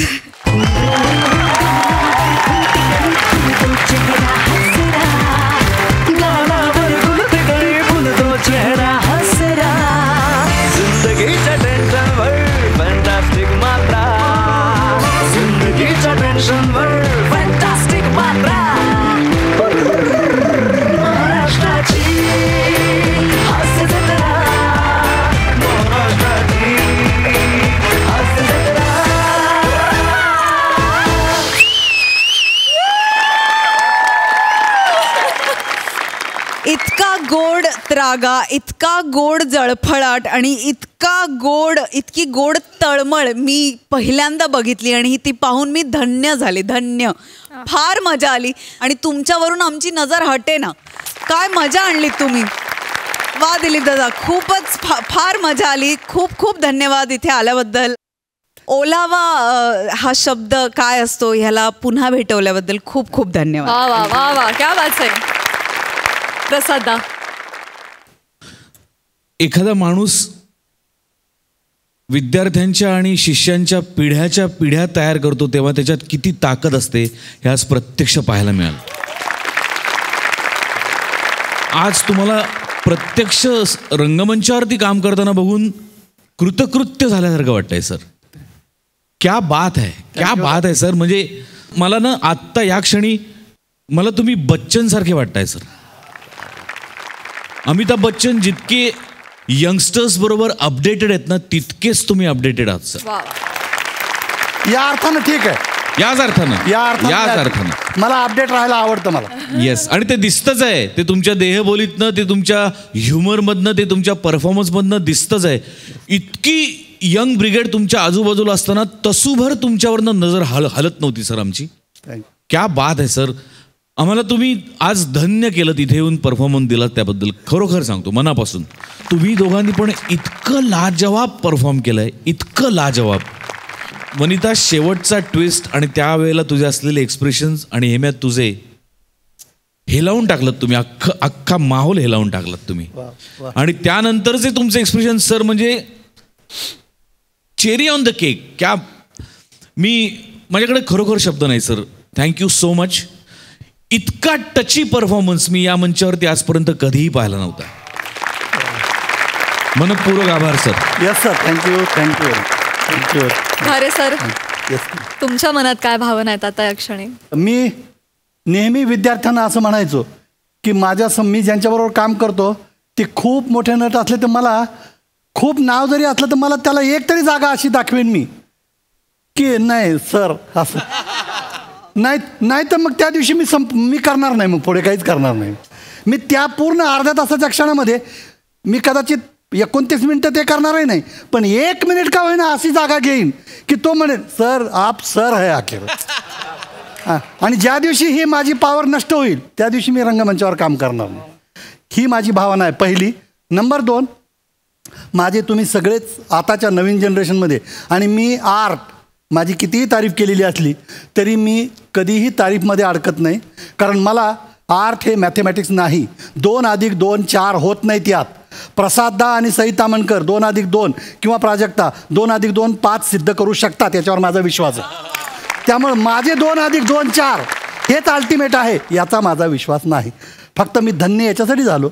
इतका गोड त्रागा, इतका गोड जळफळाट आणि इतकी गोड तळमळ मी पहिल्यांदा बघितली आणि ती पाहून मी धन्य झाले. धन्य. फार मजा आली आणि तुमच्यावरून आमची नजर हटे ना. काय मजा आणली तुम्ही. वा दिलीप दादा, खूपच फार मजा आली. खूप खूप धन्यवाद इथे आल्याबद्दल. ओलावा हा शब्द काय असतो ह्याला पुन्हा भेटवल्याबद्दल खूप खूप धन्यवाद. वा वा वा वा, क्या बात आहे. प्रसादा, एखादा माणूस विद्यार्थ्यांच्या आणि शिष्यांच्या पिढ्या तयार करतो तेव्हा त्याच्यात किती ताकद असते हे आज प्रत्यक्ष पाहायला मिळालं. आज तुम्हाला प्रत्यक्ष रंगमंचावरती काम करताना बघून कृतकृत्य झाल्यासारखं वाटतंय सर. क्या बात आहे, क्या बात आहे सर. म्हणजे मला ना आत्ता या क्षणी मला तुम्ही बच्चन सारखे वाटताय सर. अमिताभ बच्चन जितके यंगस्टर्स बरोबर अपडेटेड आहेत ना, तितकेच तुम्ही अपडेटेड आहात सर. या अर्थानं ठीक आहे. याच अर्थानं मला अपडेट राहायला आवडतं मला. येस, आणि ते दिसतच आहे. ते तुमच्या देहबोलीतनं, ते तुमच्या ह्युमरमधनं, ते तुमच्या परफॉर्मन्समधनं दिसतच आहे. इतकी यंग ब्रिगेड तुमच्या आजूबाजूला असताना तसूभर तुमच्यावरनं नजर हलत नव्हती सर आमची. क्या बात आहे सर. आम्हाला तुम्ही आज धन्य केलं तिथे येऊन परफॉर्मन्स दिलात, त्याबद्दल खरोखर सांगतो मनापासून. तुम्ही दोघांनी पण इतकं लाजवाब परफॉर्म केलंय, इतकं लाजवाब. वनिता, शेवटचा ट्विस्ट आणि त्यावेळेला तुझे असलेले एक्सप्रेशन्स आणि हेम्यात तुझे हेलावून टाकलं तुम्ही. अख्खा माहोल हेलावून टाकलात तुम्ही. आणि त्यानंतरचे तुमचे एक्सप्रेशन सर म्हणजे चेरी ऑन द केक. क्या, माझ्याकडे खरोखर शब्द नाही सर. Thank you so much. इतका टची परफॉर्मन्स मी या मंचावरती आजपर्यंत कधीही पाहिला नव्हता. मनपूर्वक आभार सर. Yes sir, thank you. खरे सर, तुमच्या मनात काय भावना आहेत आता या क्षणी? मी नेहमी विद्यार्थ्यांना असं म्हणायचो की मी ज्यांच्याबरोबर काम करतो ते खूप मोठे नट असले तर मला, खूप नाव जरी असलं तर मला त्याला एक तरी जागा अशी दाखवेन मी की नाही सर असं नाही तर मग त्या दिवशी मी करणार नाही, मग पुढे काहीच करणार नाही. मी त्या पूर्ण अर्ध्या तासाच्या क्षणामध्ये मी कदाचित 29 मिनिटं ते करणारही नाही, पण 1 मिनिट का होईना अशी जागा घेईन की तो म्हणेल सर आप सर है अखेर. आणि ज्या दिवशी ही माझी पॉवर नष्ट होईल त्या दिवशी मी रंगमंचावर काम करणार नाही. ही माझी भावना आहे पहिली. नंबर 2, माझे तुम्ही सगळेच आताच्या नवीन जनरेशनमध्ये, आणि मी माझी कितीही तारीफ केलेली असली तरी मी कधीही तारीफमध्ये अडकत नाही, कारण मला आर्ट हे मॅथमॅटिक्स नाही. 2 + 2 4 होत नाही. त्यात प्रसाददा आणि सई तामणकर 2 + 2 किंवा प्राजक्ता 2 + 2 5 सिद्ध करू शकतात, याच्यावर माझा विश्वास आहे. त्यामुळे माझे 2 + 2 4 हेच अल्टिमेट आहे याचा माझा विश्वास नाही. फक्त मी धन्य याच्यासाठी झालो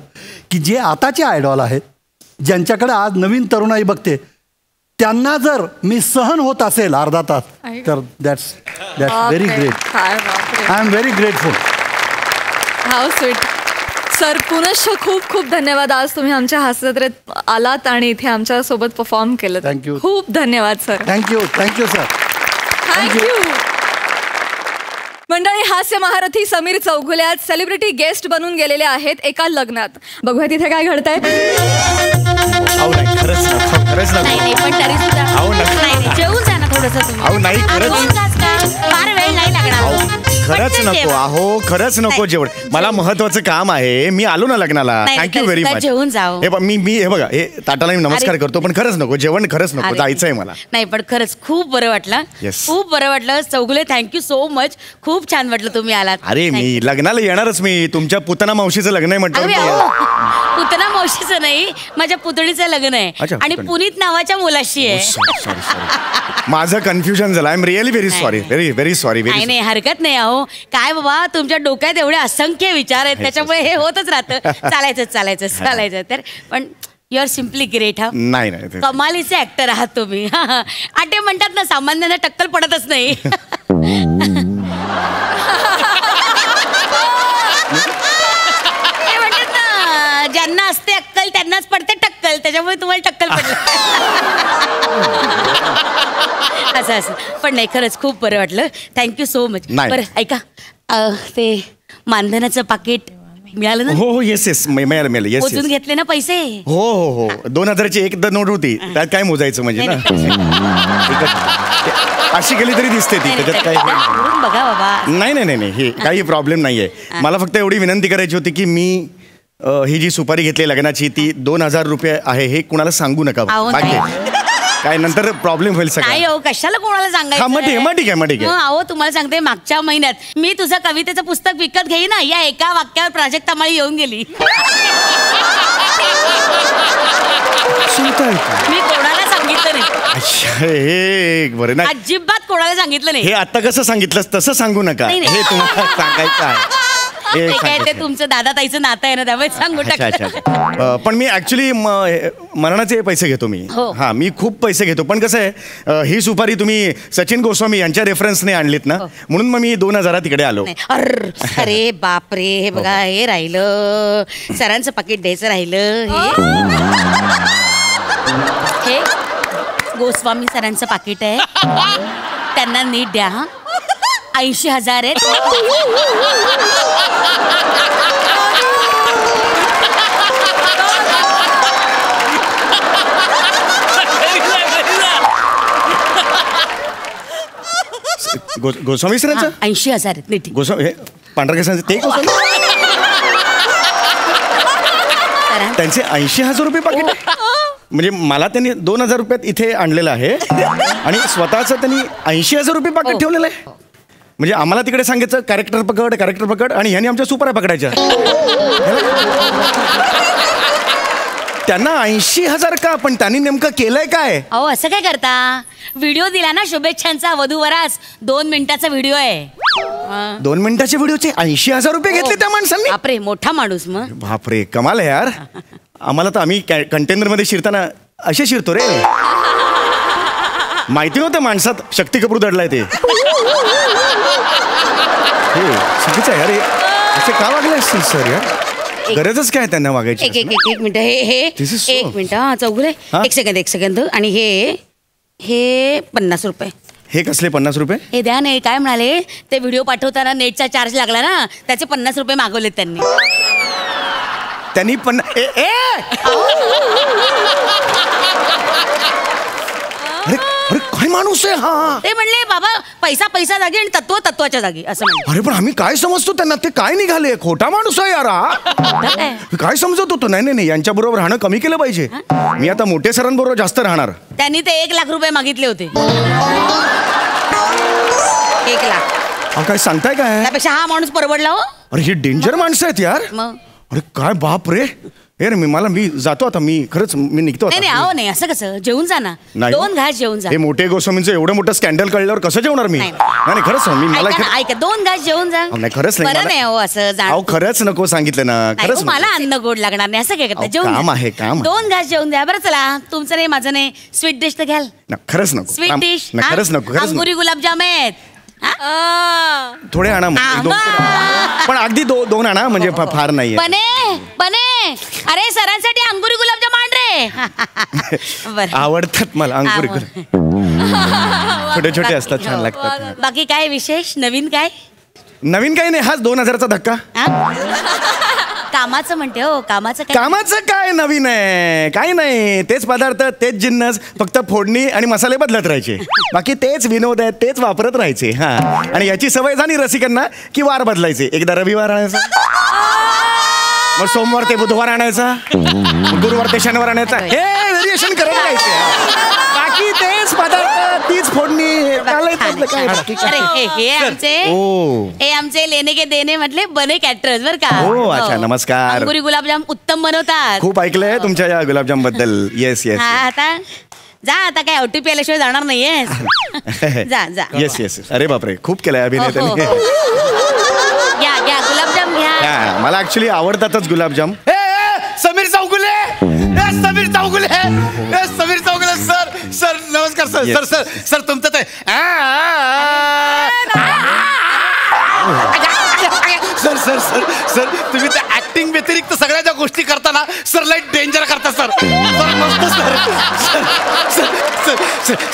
की जे आताचे आयडॉल आहेत, ज्यांच्याकडे आज नवीन तरुणाई बघते, त्यांना जर मी सहन होत असेल अर्धा तास तर that's very great. I am very grateful. How sweet. Sir, पुनश्च खूप खूप धन्यवाद. आज तुम्ही आमच्या हास्यजत्रेत आलात आणि इथे आमच्या सोबत परफॉर्म केलं. थँक्यू. खूप धन्यवाद सर. Thank you sir. थँक्यू. मंडळी, हास्य महारथी समीर चौगुले आज सेलिब्रिटी गेस्ट बनून गेलेले आहेत एका लग्नात. बघूया तिथे काय घडतंय. नाही पण तरी सुद्धा जेवून जा ना थोडंसं तुम्ही. नाही फार वेळ नाही लागणार. खरंच नको. खरंच नको जेवण. मला महत्वाचं काम आहे. मी आलो ना लग्नाला. Thank you very much. जेवून जाओ. हे बघा, हे ताटाला मी नमस्कार करतो, पण खरंच नको जेवण. खरंच नको. जायचंय मला. नाही पण खरंच खूप बरं वाटलं. खूप बरं वाटलं. Chougule, thank you so much. खूप छान वाटलं तुम्ही आलात. अरे मी लग्नाला येणारच. मी तुमच्या पुतना मावशीचं लग्न आहे म्हटलं. पुतना मावशीचं नाही, माझ्या पुतणीचं लग्न आहे आणि पुनीत नावाच्या मुलाशी आहे. सॉरी. माझं कन्फ्युजन झालं. I am really very sorry. Very sorry. नाही हरकत नाही. अहो काय बाबा, तुमच्या डोक्यात एवढे असंख्य विचार आहेत, त्याच्यामुळे हे होतच राहतं. चालायचं तर पण यू आर सिम्पली ग्रेट. हा नाही कमालीचे ऍक्टर आहात तुम्ही. आटे म्हणतात ना, सामान्यांना टक्कल पडतच नाही. म्हणतात ना, ज्यांना असते अक्कल त्यांनाच पडते टक्कल, त्याच्यामुळे तुम्हाला टक्कल पडली. असं पण नाही, खरंच खूप बरं वाटलं. Thank you so much. बरं ऐका, ते मानधनाचं पाकिट मिळालं ना? हो येस मिळालं. येस. मोजून घेतले ना पैसे? हो 2000ची एक नोट होती. त्यात काय मोजायचं म्हणजे ना, अशी गेली तरी दिसते ती. त्याच्यात काय बघा बाबा. नाही हे काही प्रॉब्लेम नाहीये. मला फक्त एवढी विनंती करायची होती की मी ही जी सुपारी घेतली लग्नाची ती 2000 रुपये आहे हे कुणाला सांगू नका. काय नंतर प्रॉब्लेम होईल सगळं. नाही हो, कशाला कोणाला सांगायचं. मग ठीक आहे. अहो तुम्हाला सांगते, मागच्या महिन्यात मी तुझं कवितेचं पुस्तक विकत घेई ना, या एका वाक्यावर प्राजक्ता माळी येऊन गेली. मी कोणाला सांगितलं नाही. हे बरं ना, अजिबात कोणाला सांगितलं नाही. हे आता कसं सांगितलं तसं सांगू नका. हे तुम्हाला सांगायचं आहे. हे ते काय सांग. ते तुमचं दादा ताईचं नातं आहे ना त्यामुळे सांगू अच्छा टाकलं. अच्छा पण मी ऍक्च्युली मरणाचे पैसे घेतो मी. हो. हा मी खूप पैसे घेतो पण कसं आहे ही सुपारी तुम्ही सचिन गोस्वामी यांच्या रेफरन्सने आणलीत ना म्हणून मग मी 2000 तिकडे आलो. अरे बापरे हे बघा हे राहिलं सरांचं पाकिट द्यायचं राहिलं हे गोस्वामी सरांचं पाकिट आहे त्यांना नीट द्या हा 80,000 आहेत. गोस्वामी सरांचं 80,000 आहेत नीट. गोस्वामी हे पांढऱ्या केसांचे ते गोस्वामी त्यांचे 80,000 रुपये पाकिट आहे? म्हणजे मला त्यांनी 2,000 रुपयात इथे आणलेलं आहे आणि स्वतःचं त्यांनी 80,000 रुपये पाकिट ठेवलेलं आहे. म्हणजे आम्हाला तिकडे सांगायचं कॅरेक्टर पकड आणि ह्यानी आमच्या सुपाऱ्या पकडायच्या. त्यांना 80,000 का पण त्यांनी नेमकं केलंय काय? अहो असं काय करता व्हिडिओ दिला ना शुभेच्छांचा वधूवरास 2 मिनिटाचा व्हिडिओ आहे. 2 मिनिटाच्या व्हिडिओचे 80,000 रुपये घेतले त्या माणसांनी. बापरे मोठा माणूस मग. बापरे कमाल आहे यार. आम्हाला तर आम्ही कंटेनर मध्ये शिरताना असे शिरतो रे. माहिती नव्हतं माणसात शक्ती कपूर दडलाय ते. चुकीचं आहे अरे असे का वागले असतील सर यार. गरजच काय त्यांना वागायची. एक मिनिट हे एक मिनिट हा चौगुले एक सेकंद आणि हे 50 रुपये. हे कसले 50 रुपये? हे द्या नाही काय म्हणाले ते व्हिडिओ पाठवताना नेटचा चार्ज लागला ना त्याचे 50 रुपये मागवलेत त्यांनी. त्यांनी अरे काय माणूस आहे हा. ते म्हणले बाबा पैसा जागी आणि तत्व तत्वाच्या जागी असं म्हणले. अरे पण आम्ही काय समजतो त्यांना ते काय निघाले खोटा माणूस आहे यार हा. काय समजत होतो. नाही यांच्या बरोबर राहणं कमी केलं पाहिजे. मी आता मोठे सरांबरोबर जास्त राहणार. त्यांनी ते 1 लाख रुपये मागितले होते. 1 लाख. काय सांगताय काय? त्यापेक्षा हा माणूस परवडला हो. अरे ही डेंजर माणसं आहेत यार. मग अरे काय बाप रे. मी जातो आता. मी निघतो. नाही असं कसं जेवून जा ना. 2 घास जेवून जा. हे मोठे गोस्वामींचं एवढं मोठं स्कॅन्डल कळल्यावर कसं जेवणार मी. नाही खरंच मी मला ऐका 2 घास जेवून जा. नाही खरंच नाही. बरं नाही हो असं जाणं. खरंच नको सांगितलं ना. खरंच मला अन्न गोड लागणार नाही असं काय करता. जेवून काम आहे काम. 2 घास जेवून द्या. बरं चला तुमचं नाही माझं नाही स्वीट डिश तर घ्याल. खरंच नको. स्वीट डिश खरंच नको. अंगुरी गुलाबजाम आहेत थोडे आणा पण अगदी 2 आणा म्हणजे फार नाही. बने अरे सरांसाठी अंगुरी गुलाबजाम आण रे. आवडतात मला अंगुरी छोटे छोटे असतात छान लागतात. बाकी काय विशेष नवीन काय? नवीन काही नाही. हाच 2000चा धक्का. कामाचं म्हणते हो. कामाचं काय नवीन आहे. काही नाही तेच पदार्थ तेच जिन्नस फक्त फोडणी आणि मसाले बदलत राहायचे. बाकी तेच विनोद आहेत तेच वापरत राहायचे. हा आणि याची सवय झाली रसिकांना की वार बदलायचे. एकदा रविवार आणायचा मग सोमवार ते बुधवार आणायचा गुरुवार ते शनिवार आणायचा. हे व्हेरिएशन करत राहायचे. बाकी तेच पदार्थ तीच फोडणी. हे आमचे लेणे के देणे म्हटले बने कॅटरर्स बर का. अच्छा नमस्कार. अंगुरी गुलाबजाम उत्तम बनवतात. खूप ऐकलंय तुमच्या या गुलाबजाम बद्दल. येस आता जा आता काय OTP आल्याशिवाय जाणार नाहीये. जा येस अरे बापरे खूप केलंय अभिनय त्यांनी. घ्या गुलाबजाम घ्या. मला ऍक्च्युली आवडतातच गुलाबजाम. समीर चौगुले सर नमस्कार सर तुमचं ते सर तुम्ही त्या ऍक्टिंग व्यतिरिक्त सगळ्या ज्या गोष्टी करताना सर लाईक डेंजर करता सर. मस्त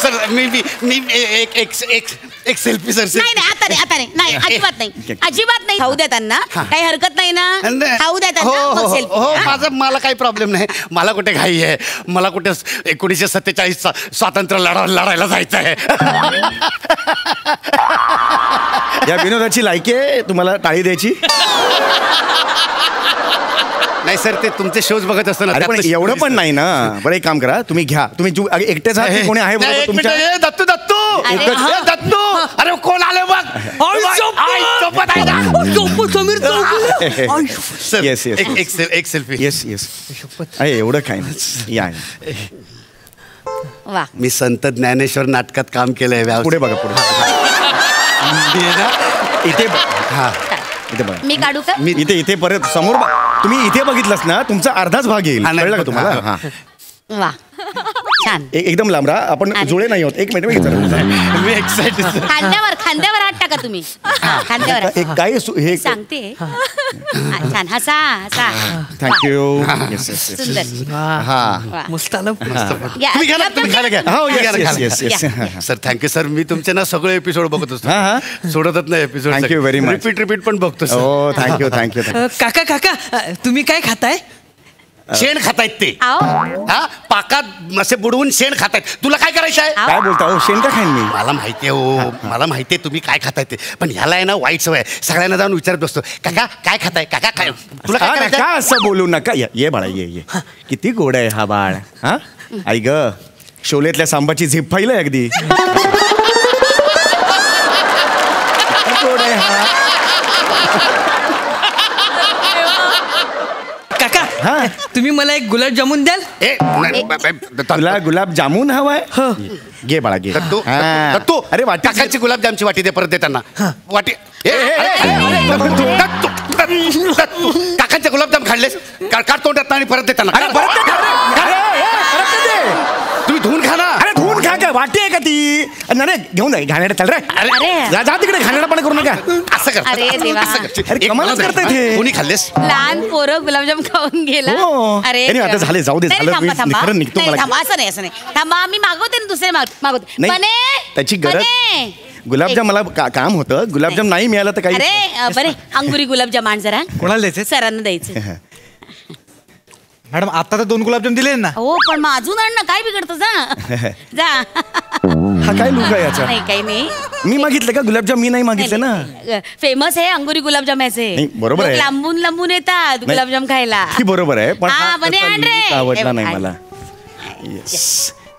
सर मी एक सेल्फी सर. नाही अजिबात नाही खाऊ द्या त्यांना काही हरकत नाही ना. खाऊ द्या त्यांना. मला काही प्रॉब्लेम नाही. मला कुठे घाई आहे. मला कुठे 1947 स्वातंत्र्य लढायला जायचं आहे. या विनोदाची लायकी आहे तुम्हाला टाळी द्यायची. नाही सर ते तुमचे शोज बघत असताना एवढं पण नाही ना. बरं एक काम करा तुम्ही घ्या. तुम्ही एकटेच आहात कोणी आहे दत्तू अरे कोण आले बघ. एक सेल्फी. येस एवढं काय नाही. या मी संत ज्ञानेश्वर नाटकात काम केलंय. पुढे बघा पुढे. इथे इथे बघा. मी काढू का? मी इथे परत समोर तुम्ही इथे बघितलंस ना तुमचा अर्धाच भाग येईल कळलं का तुम्हाला हा वा छान. एकदम लांब राहा आपण जुळे नाही होत. एक मिनिट मी एक्साइटेड. खांद्यावर हात टाका तुम्ही. खांद्यावर एक काय हे सांगते. छान हसा हसा. थँक्यू. सुंदर. हा मस्त आलं. या, तुम्ही घ्या ना, तुम्ही खायला घ्या. हो, yes, yes. Sir thank you sir. मी तुमचे ना सगळे एपिसोड बघत असतो. सोडतच नाही episode. Thank you very much. Repeat पण बघतो. हो थँक्यू थँक्यू. काका काका तुम्ही काय खाताय? शेण खातायत ते. हा पाकात असे बुडवून शेण खातायत. तुला काय करायचं आहे? काय बोलता हो? शेण का खाईन मी? मला माहितीये हो, मला माहितीये तुम्ही काय खाताय ते. पण ह्याला आहे ना वाईट सवय. सगळ्यांना जाऊन विचारत बसतो काका काय खाताय, काका काय तुला काय करायचं? का असं बोलू नका. ये बाळा ये. किती गोड आहे हा बाळ. हा आई ग शोलेतल्या सांबाची झीप पाहिलंय अगदी. गोड आहे हा. काका तुम्ही मला एक गुलाबजामुन द्याल? तुला गुलाबजामुन हवाय? घे बाळा घे. तू अरे वाटी काकाची गुलाबजामची वाटी दे परत देताना. वाटी काकांचे गुलाबजाम खाल्लेस काढ तोंडात आणि परत देताना तुम्ही धुवून खा ना. अरे धुवून खा का? वाटी आहे का ती? नाही घेऊन जा. घाणेरडा चल रे. जा तिकडे. घाणेरडापणा करू नका. असं कर. अरे देवा. अरे कमालच करताय ते. कोणी खाल्लेस? लहान पोरं गुलाबजाम खाऊन गेला. अरे आता झाले जाऊ दे. झालं खरं निघतो मला. थांबा असं नाही थांबा. मी मागवते ना दुसरे मागवते. बने त्याची गरज. गुलाबजाम मला काम होतं. गुलाबजाम नाही मिळालं तर काही. अरे बरे अंगुरी गुलाबजाम आण जरा. कोणाला द्यायचे? सरांना द्यायचे. मॅडम आता तर 2 गुलाबजाम दिले ना. हो पण मग अजून आण ना. काय बिघडतं जा जा. हा काय लुक आहे याचा? नाही काही नाही. मी मागितलं का गुलाबजाम? मी नाही मागितलं ना. फेमस आहे अंगुरी गुलाबजाम याचे. बरोबर आहे. लांबून लांबून येतात गुलाबजाम खायला. ही बरोबर आहे पण बने आण रे. आवडला नाही मला.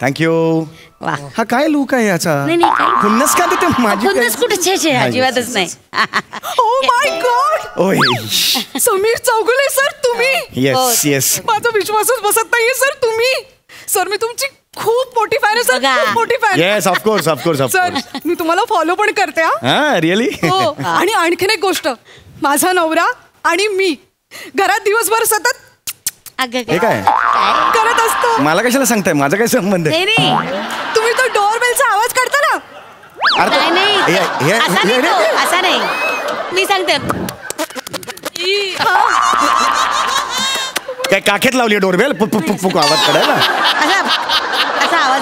थँक्यू. हा काय लुक आहे याचा? खुन्नस का देते माझी? खुन्नस कुठे छे अजिबातच नाही. Oh my God. ओय समीर चौगुले सर तुम्ही? Yes yes. माझा विश्वासच बसत नाहीये सर. तुम्ही सर मी तुमची खूप मोठी फॅन आहे सर. खूप मोठी fan. Yes of course of course sir मी तुम्हाला फॉलो पण करते. हा रिअली? हो. आणि आणखीन एक गोष्ट. माझा नवरा आणि मी घरात दिवसभर सतत हे काय करत असतो. मला कशाला सांगताय? माझा काय संबंध आहे? तुम्ही तो डोअर बेलचा आवाज करता ना. असा नाही मी सांगते. काय काखेत लावली डोरबेल? फुक आवाज काढायला?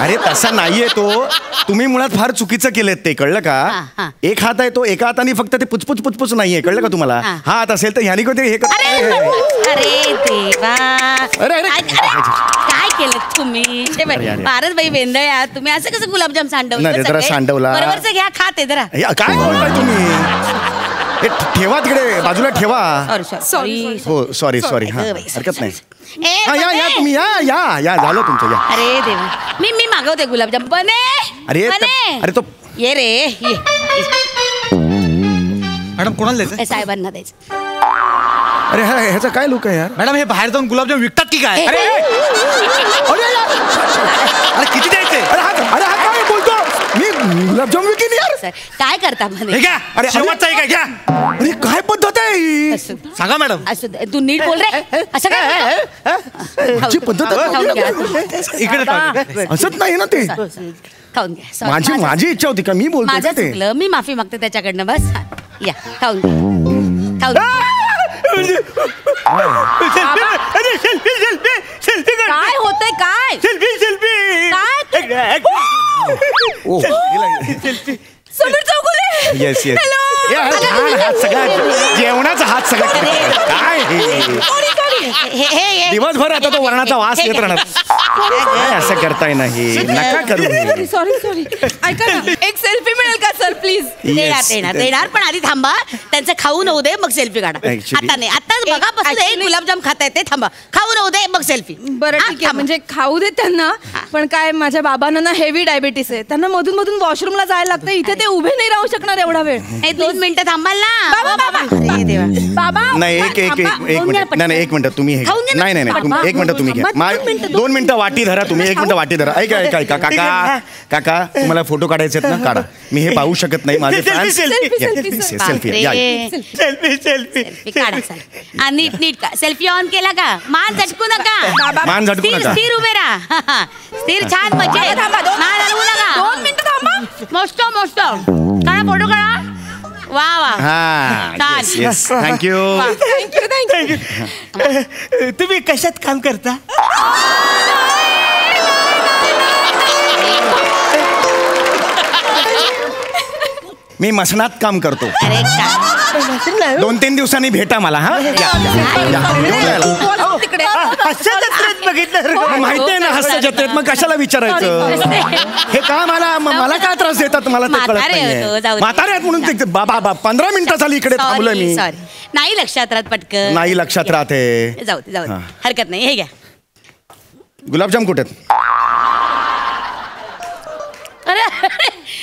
अरे तसा नाहीये तो. तुम्ही मुळात फार चुकीचं केलेत ते. कळलं का? एक हात आहे तो. एका हाताने फक्त ते पुचपुच पुचपुच नाहीये. कळलं का तुम्हाला? हा हात असेल तर ह्यानी कोणते हे. अरे देवा. काय केलं तुम्ही? फारच बाई वेंदळ्या. तुम्ही असं कसं गुलाबजाम सांडवला? बरोबरच घ्या खाते जरा. काय बोलताय तुम्ही? ठेवा तिकडे बाजूला ठेवा. हो सॉरी हा हरकत नाही. या तुम्ही या झालं तुमचं. या. अरे देवा. मी मागवते गुलाबजाम. बने अरे तो ये रे. मॅडम कोणाला द्यायचं? साहेबांना द्यायचं. अरे ह्याचा काय लुक आहे यार? मॅडम हे बाहेर जाऊन गुलाबजाम विकतात की काय? अरे किती द्यायचे? अरे हा काय बोलतो? मी गुलाबजाम विकेन यार. काय करता म्हणे? अरे शेवटचा आहे घ्या. अरे काय पद्धत आहे? सांगा मॅडम. तू नीट बोल रे. असं काय पद्धत इकडे असंच नाही ना ते. खाऊन घ्या. माझी इच्छा होती का? मी बोलतो माझं चुकलं. मी माफी मागते त्याच्याकडनं. बस या खाऊन घ्या. काय होतंय? काय समीर चौगुले. येस सगळा जेवणाचा हात सगळा काय दिवसभर आता तो वर्णाचा वास येत राहणार. असं करताय नाही. नका करू. सॉरी ऐका ना. एक सेल्फी मिळेल का सर प्लीज? देणार पण आधी थांबा. त्यांचं खाऊ नऊ दे मग सेल्फी काढा. आता नाही. आताच बघापासून एक गुलाबजाम खाताय ते. थांबा. खाऊ नऊ दे मग सेल्फी. बरं ठीक आहे. म्हणजे खाऊ दे त्यांना. पण काय माझ्या बाबांना ना हेवी डायबिटीस आहे. त्यांना मधून मधून वॉशरूमला जायला लागतं. इथे ते उभे नाही राहू शकणार एवढा वेळ. 2 मिनिटं थांबाल ना. बाबा नाही एक मिनिट तुम्ही हे नाही एक मिनिट तुम्ही घ्या. 2 मिनिटं वाटी धरा तुम्ही. 1 मिनिट वाटी धरा. ऐका काका तुम्हाला फोटो काढायचे आहेत ना? काढा. मी हे जाऊ शकत नाही माझे Selfie, selfie, selfie, सेल्फी या सेल्फी काढा चला. नीट नीट का सेल्फी ऑन केला का? मान झटकू नका. मान झटकू स्थिर नका. स्थिर उभे राहा. स्थिर छान मजे. मान हलवू नका. 2 मिनिटं थांबा. मस्त मस्त काढा फोटो काढा. वा वा हा छान. Yes thank you. थँक्यू तुम्ही कशात काम करता? मी मसणात काम करतो. अरे काय 2-3 दिवसांनी भेटा मला. हा या, या, या. तिकडे बघितलं माहिती आहे ना हास्य जत्रेत, मग कशाला विचारायचं? हे का मला काय त्रास देतात मला ते कळत म्हातारे होतो, नाहीये. जाऊ दे. म्हातारे आहेत म्हणून ते बाबा 15 मिनिटं झाली इकडे थांबलोय मी. सॉरी नाही लक्षात राहत पटकन. नाही लक्षात राहते. जाऊ दे जाऊ दे हा. हरकत नाही. हे घ्या. गुलाबजाम कुठे आहेत? अरे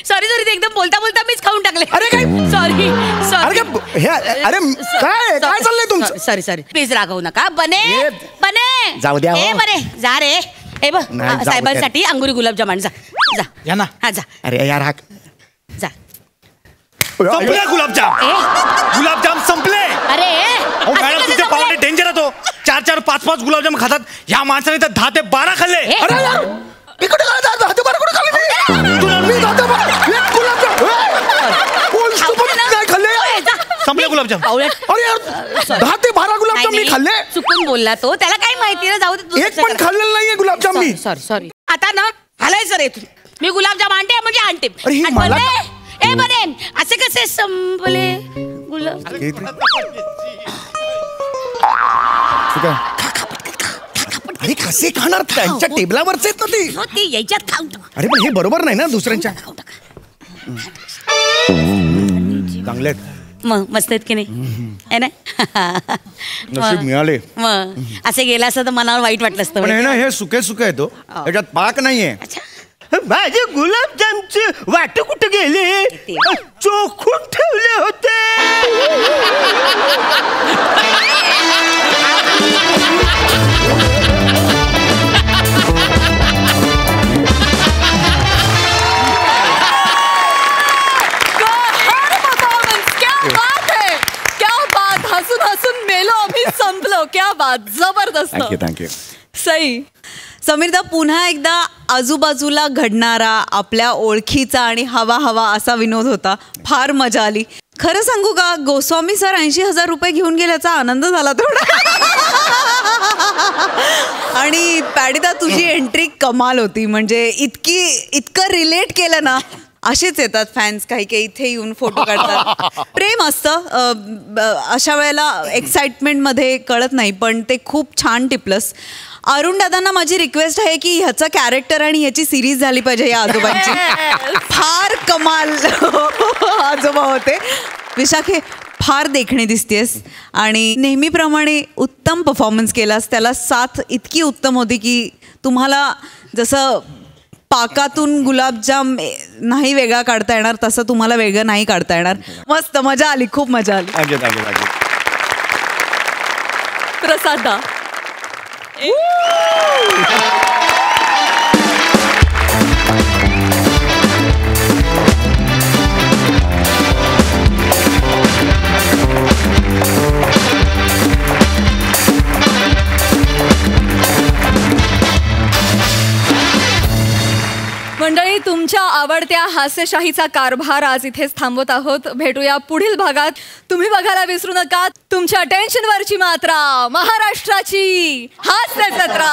सॉरी सॉरी ते एकदम बोलता बोलता मीच खाऊन टाकले. अरे काय? सॉरी सॉरी अरे काय चाललंय तुमचं? सॉरी सॉरी प्लीज रागवू नका. बने बने जाऊ द्या हो. ए बने जा रे. हे बघ नाही, जाऊ द्या. साहेबांसाठी अंगुरी गुलाबजाम आण. जा जा या ना. हा जा अरे यार जा. संपले गुलाबजाम. गुलाबजाम संपले. अरे अहो असं मॅडम कसं तुझे संपलं? पाहुणे डेंजर तो 4-4, 5-5 गुलाबजाम खातात. या माणसाने तर 10 ते 12 खाल्ले. अरे यार इकडे काय जात होते बरं कुठे खाल्ले? तुला मी जातो बरं. एक गुलाबजाम. कोण सोबत काय खाल्ले? संपले गुलाबजाम. अरे यार 10 ते 12 गुलाबजाम मी खाल्ले. चुकून बोलला तो. त्याला काय माहिती ना. जाऊ दे. एक पण खाल्लेलं नाहीये गुलाबजाम मी. सॉरी सॉरी आता ना हलायचं रे तू. मी गुलाबजाम आणते म्हणजे आणते. अरे हे आणि मला- बने, ए बने असे कसे संपले गुलाब? ठीक आहे. अरे कसे खाणार? त्यांच्या टेबलावरच आहेत ना ते. हो, ते याच्यात खाऊन टाक. अरे पण हे बरोबर नाही ना दुसऱ्यांच्या. चांगले आहेत. मग मस्त आहेत की नाही आहे ना? नशीब मिळाले. मग असे गेला असतं तर मनावर वाईट वाटलं असतं. पण हे ना हे सुके सुके येतो त्याच्यात पाक नाहीये. माझे गुलाबजामचे वाट कुठे गेले? चोखून ठेवले होते. हसून हसून मेलो आम्ही. संपलो. क्या बात. जबरदस्त. थँक्यू. सई समीरदा पुन्हा एकदा आजूबाजूला घडणारा आपल्या ओळखीचा आणि हवा हवा असा विनोद होता. फार मजा आली. खरं सांगू का गोस्वामी सर 80,000 रुपये घेऊन गेल्याचा आनंद झाला थोडा. आणि पॅडिदा तुझी एंट्री कमाल होती. म्हणजे इतकं रिलेट केलं ना. असेच येतात फॅन्स काही काही इथे येऊन फोटो काढतात. प्रेम असतं अशा वेळेला एक्साइटमेंटमध्ये कळत नाही. पण ते खूप छान टिपलंस. अरुण दादांना माझी रिक्वेस्ट आहे की ह्याचं कॅरेक्टर आणि ह्याची सिरीज झाली पाहिजे या आजोबांची. फार कमाल आजोबा होते. विशाखे फार देखणे दिसतेस आणि नेहमीप्रमाणे उत्तम परफॉर्मन्स केलास. त्याला साथ इतकी उत्तम होती की तुम्हाला जसं पाकातून गुलाबजाम नाही वेगळा काढता येणार तसं तुम्हाला वेगळं नाही काढता येणार. मस्त मजा आली. खूप मजा आली. प्रसादा मंडळी तुमच्या आवडत्या हास्यशाहीचा कारभार आज इथेच थांबवत आहोत. भेटूया पुढील भागात. तुम्ही बघायला विसरू नका तुमच्या टेन्शनवरची मात्रा महाराष्ट्राची हास्य जत्रा.